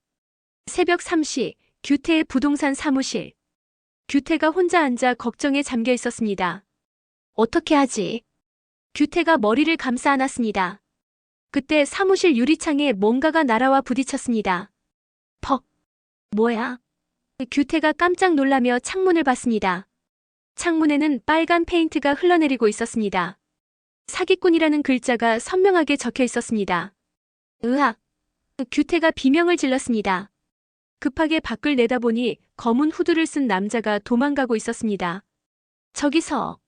새벽 3시 규태의 부동산 사무실. 규태가 혼자 앉아 걱정에 잠겨 있었습니다. 어떻게 하지? 규태가 머리를 감싸 안았습니다. 그때 사무실 유리창에 뭔가가 날아와 부딪혔습니다. 퍽. 뭐야? 규태가 깜짝 놀라며 창문을 봤습니다. 창문에는 빨간 페인트가 흘러내리고 있었습니다. 사기꾼이라는 글자가 선명하게 적혀 있었습니다. 으악! 규태가 비명을 질렀습니다. 급하게 밖을 내다보니 검은 후드를 쓴 남자가 도망가고 있었습니다. 저기서!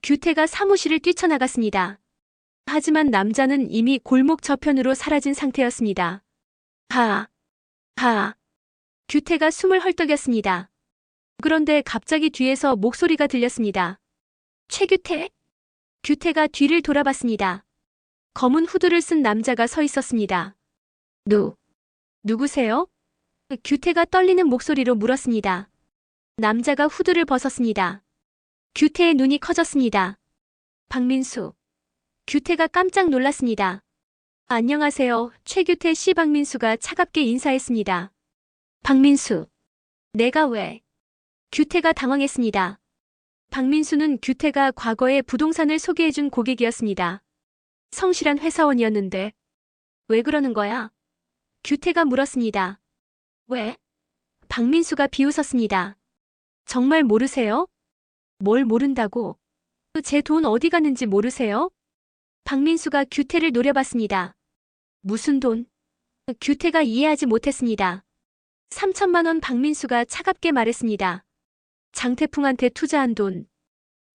규태가 사무실을 뛰쳐나갔습니다. 하지만 남자는 이미 골목 저편으로 사라진 상태였습니다. 규태가 숨을 헐떡였습니다. 그런데 갑자기 뒤에서 목소리가 들렸습니다. 최규태? 규태가 뒤를 돌아봤습니다. 검은 후드를 쓴 남자가 서 있었습니다. 누구세요? 규태가 떨리는 목소리로 물었습니다. 남자가 후드를 벗었습니다. 규태의 눈이 커졌습니다. 박민수. 규태가 깜짝 놀랐습니다. 안녕하세요. 최규태 씨. 박민수가 차갑게 인사했습니다. 박민수. 내가 왜? 규태가 당황했습니다. 박민수는 규태가 과거에 부동산을 소개해준 고객이었습니다. 성실한 회사원이었는데 왜 그러는 거야? 규태가 물었습니다. 왜? 박민수가 비웃었습니다. 정말 모르세요? 뭘 모른다고? 제 돈 어디 갔는지 모르세요? 박민수가 규태를 노려봤습니다. 무슨 돈? 규태가 이해하지 못했습니다. 3천만 원. 박민수가 차갑게 말했습니다. 장태풍한테 투자한 돈.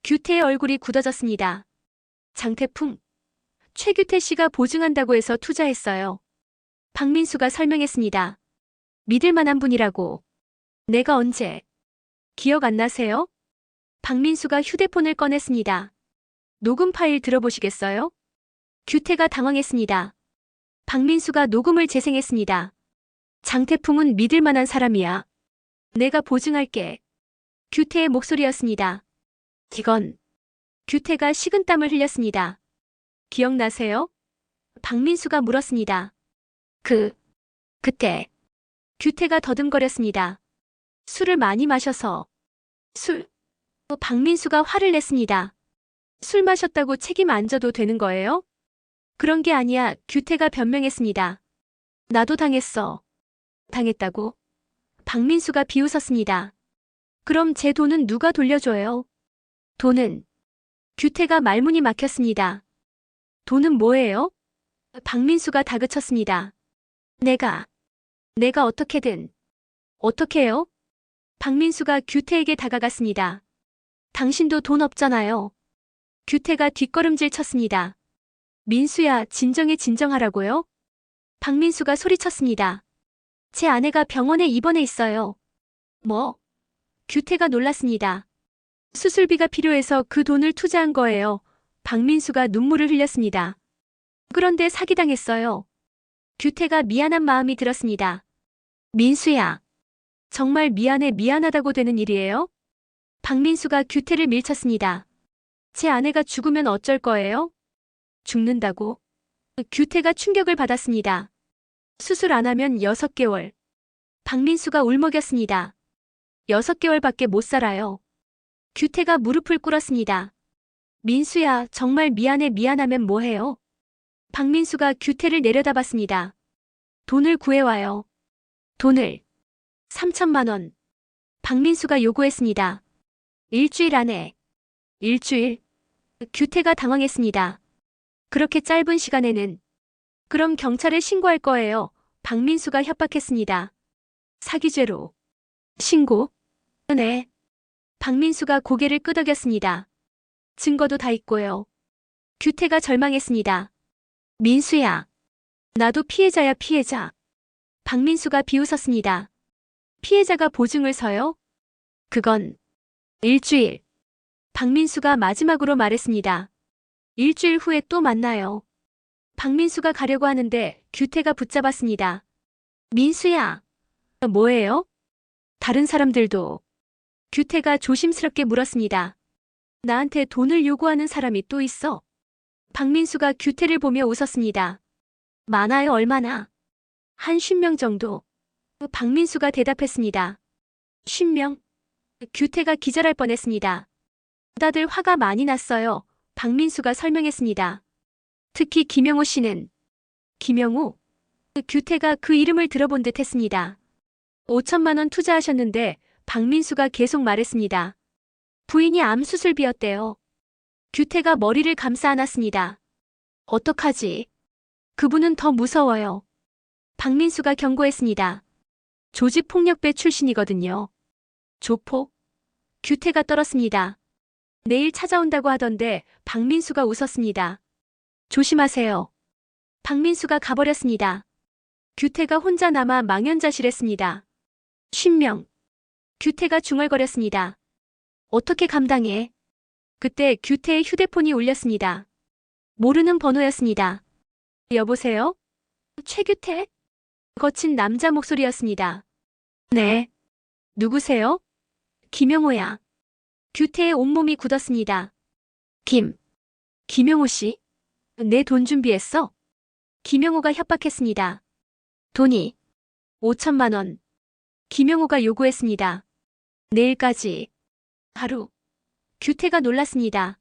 규태의 얼굴이 굳어졌습니다. 장태풍? 최규태 씨가 보증한다고 해서 투자했어요. 박민수가 설명했습니다. 믿을 만한 분이라고. 내가 언제? 기억 안 나세요? 박민수가 휴대폰을 꺼냈습니다. 녹음 파일 들어보시겠어요? 규태가 당황했습니다. 박민수가 녹음을 재생했습니다. 장태풍은 믿을 만한 사람이야. 내가 보증할게. 규태의 목소리였습니다. 이건. 규태가 식은땀을 흘렸습니다. 기억나세요? 박민수가 물었습니다. 그때. 규태가 더듬거렸습니다. 술을 많이 마셔서. 술? 박민수가 화를 냈습니다. 술 마셨다고 책임 안 져도 되는 거예요? 그런 게 아니야. 규태가 변명했습니다. 나도 당했어. 당했다고? 박민수가 비웃었습니다. 그럼 제 돈은 누가 돌려줘요? 돈은? 규태가 말문이 막혔습니다. 돈은 뭐예요? 박민수가 다그쳤습니다. 내가 어떻게든. 어떻게요? 박민수가 규태에게 다가갔습니다. 당신도 돈 없잖아요. 규태가 뒷걸음질 쳤습니다. 민수야, 진정하라고요? 박민수가 소리쳤습니다. 제 아내가 병원에 입원해 있어요. 뭐? 규태가 놀랐습니다. 수술비가 필요해서 그 돈을 투자한 거예요. 박민수가 눈물을 흘렸습니다. 그런데 사기당했어요. 규태가 미안한 마음이 들었습니다. 민수야. 정말 미안하다고 되는 일이에요? 박민수가 규태를 밀쳤습니다. 제 아내가 죽으면 어쩔 거예요? 죽는다고? 규태가 충격을 받았습니다. 수술 안 하면 6개월. 박민수가 울먹였습니다. 6개월밖에 못 살아요. 규태가 무릎을 꿇었습니다. 민수야, 정말 미안하면 뭐해요? 박민수가 규태를 내려다봤습니다. 돈을 구해와요. 돈을. 3천만 원. 박민수가 요구했습니다. 일주일 안에. 일주일? 규태가 당황했습니다. 그렇게 짧은 시간에는. 그럼 경찰에 신고할 거예요. 박민수가 협박했습니다. 사기죄로. 신고? 네. 박민수가 고개를 끄덕였습니다. 증거도 다 있고요. 규태가 절망했습니다. 민수야. 나도 피해자야, 피해자. 박민수가 비웃었습니다. 피해자가 보증을 서요? 그건. 일주일. 박민수가 마지막으로 말했습니다. 일주일 후에 또 만나요. 박민수가 가려고 하는데 규태가 붙잡았습니다. 민수야. 뭐예요? 다른 사람들도. 규태가 조심스럽게 물었습니다. 나한테 돈을 요구하는 사람이 또 있어? 박민수가 규태를 보며 웃었습니다. 많아요, 얼마나? 한 50명 정도. 박민수가 대답했습니다. 50명? 규태가 기절할 뻔했습니다. 다들 화가 많이 났어요. 박민수가 설명했습니다. 특히 김영호 씨는. 김영호? 규태가 그 이름을 들어본 듯 했습니다. 5천만 원 투자하셨는데 박민수가 계속 말했습니다. 부인이 암 수술비였대요. 규태가 머리를 감싸 안았습니다. 어떡하지? 그분은 더 무서워요. 박민수가 경고했습니다. 조직폭력배 출신이거든요. 조폭? 규태가 떨었습니다. 내일 찾아온다고 하던데 박민수가 웃었습니다. 조심하세요. 박민수가 가버렸습니다. 규태가 혼자 남아 망연자실했습니다. 50명. 규태가 중얼거렸습니다. 어떻게 감당해? 그때 규태의 휴대폰이 울렸습니다. 모르는 번호였습니다. 여보세요? 최규태? 거친 남자 목소리였습니다. 네. 누구세요? 김영호야. 규태의 온몸이 굳었습니다. 김영호 씨? 내 돈 준비했어? 김영호가 협박했습니다. 돈이 5천만 원. 김영호가 요구했습니다. 내일까지. 하루. 규태가 놀랐습니다.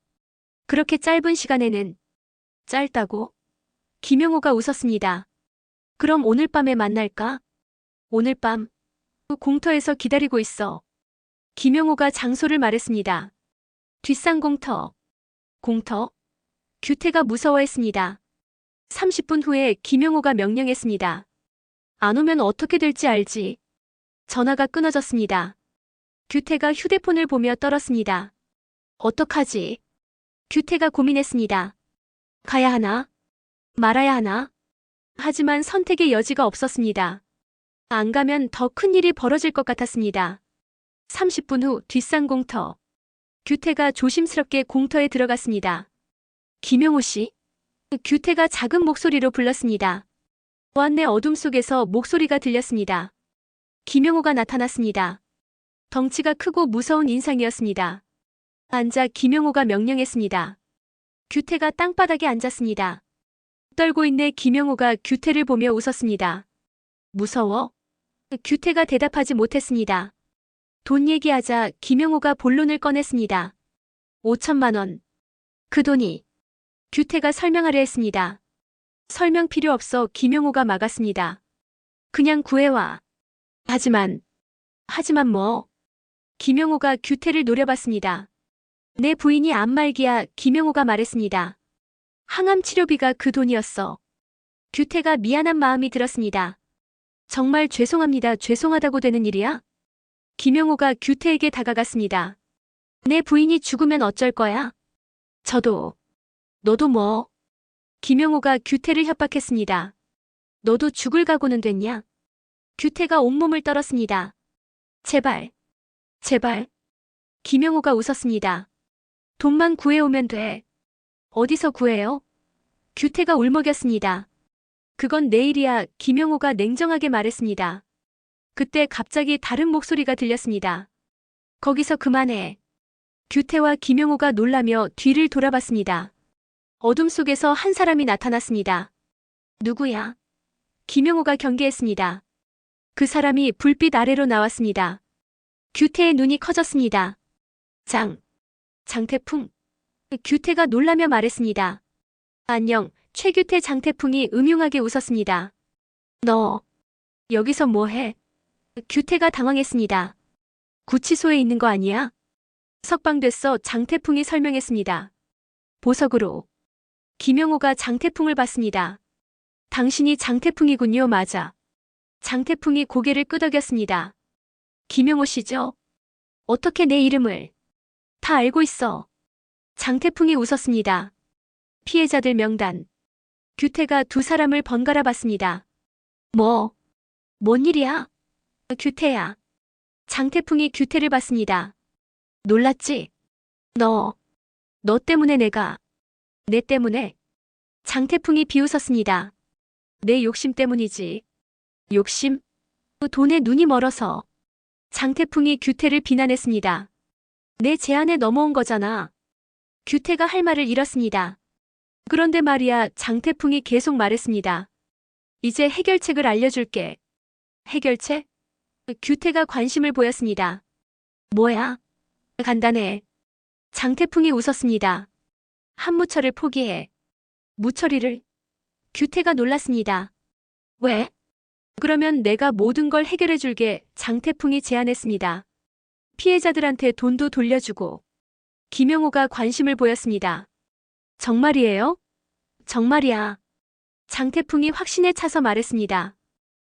그렇게 짧은 시간에는. 짧다고? 김영호가 웃었습니다. 그럼 오늘 밤에 만날까? 오늘 밤. 공터에서 기다리고 있어. 김영호가 장소를 말했습니다. 뒷산 공터. 공터? 규태가 무서워했습니다. 30분 후에 김영호가 명령했습니다. 안 오면 어떻게 될지 알지? 전화가 끊어졌습니다. 규태가 휴대폰을 보며 떨었습니다. 어떡하지? 규태가 고민했습니다. 가야 하나? 말아야 하나? 하지만 선택의 여지가 없었습니다. 안 가면 더 큰 일이 벌어질 것 같았습니다. 30분 후 뒷산 공터. 규태가 조심스럽게 공터에 들어갔습니다. 김영호 씨? 규태가 작은 목소리로 불렀습니다. 보안내 어둠 속에서 목소리가 들렸습니다. 김영호가 나타났습니다. 덩치가 크고 무서운 인상이었습니다. 앉아 김영호가 명령했습니다. 규태가 땅바닥에 앉았습니다. 떨고 있는 김영호가 규태를 보며 웃었습니다. 무서워? 규태가 대답하지 못했습니다. 돈 얘기하자 김영호가 본론을 꺼냈습니다. 5천만 원. 그 돈이. 규태가 설명하려 했습니다. 설명 필요 없어 김영호가 막았습니다. 그냥 구해와. 하지만 뭐? 김영호가 규태를 노려봤습니다. 내 부인이 안말기야 김영호가 말했습니다. 항암 치료비가 그 돈이었어. 규태가 미안한 마음이 들었습니다. 정말 죄송합니다. 죄송하다고 되는 일이야? 김영호가 규태에게 다가갔습니다. 내 부인이 죽으면 어쩔 거야? 저도. 너도 뭐? 김영호가 규태를 협박했습니다. 너도 죽을 각오는 됐냐? 규태가 온몸을 떨었습니다. 제발. 김영호가 웃었습니다. 돈만 구해오면 돼. 어디서 구해요? 규태가 울먹였습니다. 그건 내일이야. 김영호가 냉정하게 말했습니다. 그때 갑자기 다른 목소리가 들렸습니다. 거기서 그만해. 규태와 김영호가 놀라며 뒤를 돌아봤습니다. 어둠 속에서 한 사람이 나타났습니다. 누구야? 김영호가 경계했습니다. 그 사람이 불빛 아래로 나왔습니다. 규태의 눈이 커졌습니다. 장태풍. 규태가 놀라며 말했습니다. 안녕, 최규태. 장태풍이 음흉하게 웃었습니다. 너 여기서 뭐해? 규태가 당황했습니다. 구치소에 있는 거 아니야? 석방됐어. 장태풍이 설명했습니다. 보석으로. 김영호가 장태풍을 봤습니다. 당신이 장태풍이군요. 맞아. 장태풍이 고개를 끄덕였습니다. 김영호 씨죠? 어떻게 내 이름을? 다 알고 있어. 장태풍이 웃었습니다. 피해자들 명단. 규태가 두 사람을 번갈아 봤습니다. 뭔 일이야? 규태야. 장태풍이 규태를 봤습니다. 놀랐지? 너 때문에 내 때문에? 장태풍이 비웃었습니다. 내 욕심 때문이지. 욕심? 돈에 눈이 멀어서. 장태풍이 규태를 비난했습니다. 내 제안에 넘어온 거잖아. 규태가 할 말을 잃었습니다. 그런데 말이야. 장태풍이 계속 말했습니다. 이제 해결책을 알려줄게. 해결책? 규태가 관심을 보였습니다. 뭐야? 간단해. 장태풍이 웃었습니다. 한무철을 포기해. 무철이를? 규태가 놀랐습니다. 왜? 그러면 내가 모든 걸 해결해줄게. 장태풍이 제안했습니다. 피해자들한테 돈도 돌려주고. 김영호가 관심을 보였습니다. 정말이에요? 정말이야. 장태풍이 확신에 차서 말했습니다.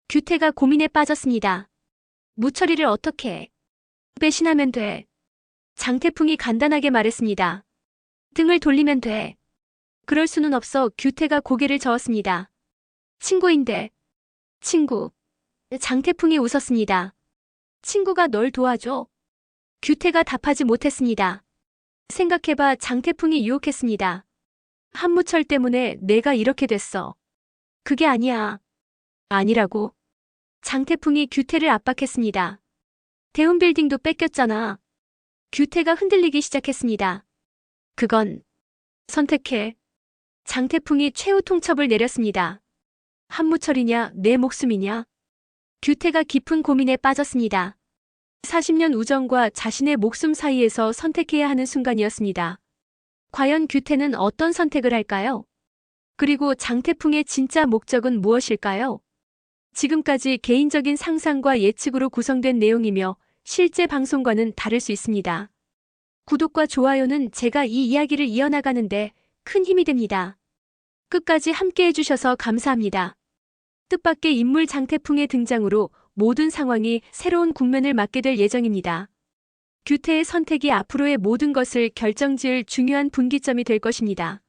규태가 고민에 빠졌습니다. 무철이를 어떻게 배신하면 돼? 장태풍이 간단하게 말했습니다. 등을 돌리면 돼. 그럴 수는 없어. 규태가 고개를 저었습니다. 친구인데. 친구. 장태풍이 웃었습니다. 친구가 널 도와줘? 규태가 답하지 못했습니다. 생각해봐. 장태풍이 유혹했습니다. 한무철 때문에 내가 이렇게 됐어. 그게 아니야. 아니라고? 장태풍이 규태를 압박했습니다. 대운빌딩도 뺏겼잖아. 규태가 흔들리기 시작했습니다. 그건 선택해. 장태풍이 최후 통첩을 내렸습니다. 한무철이냐 내 목숨이냐? 규태가 깊은 고민에 빠졌습니다. 40년 우정과 자신의 목숨 사이에서 선택해야 하는 순간이었습니다. 과연 규태는 어떤 선택을 할까요? 그리고 장태풍의 진짜 목적은 무엇일까요? 지금까지 개인적인 상상과 예측으로 구성된 내용이며 실제 방송과는 다를 수 있습니다. 구독과 좋아요는 제가 이 이야기를 이어나가는데 큰 힘이 됩니다. 끝까지 함께 해주셔서 감사합니다. 뜻밖의 인물 장태풍의 등장으로 모든 상황이 새로운 국면을 맞게 될 예정입니다. 규태의 선택이 앞으로의 모든 것을 결정지을 중요한 분기점이 될 것입니다.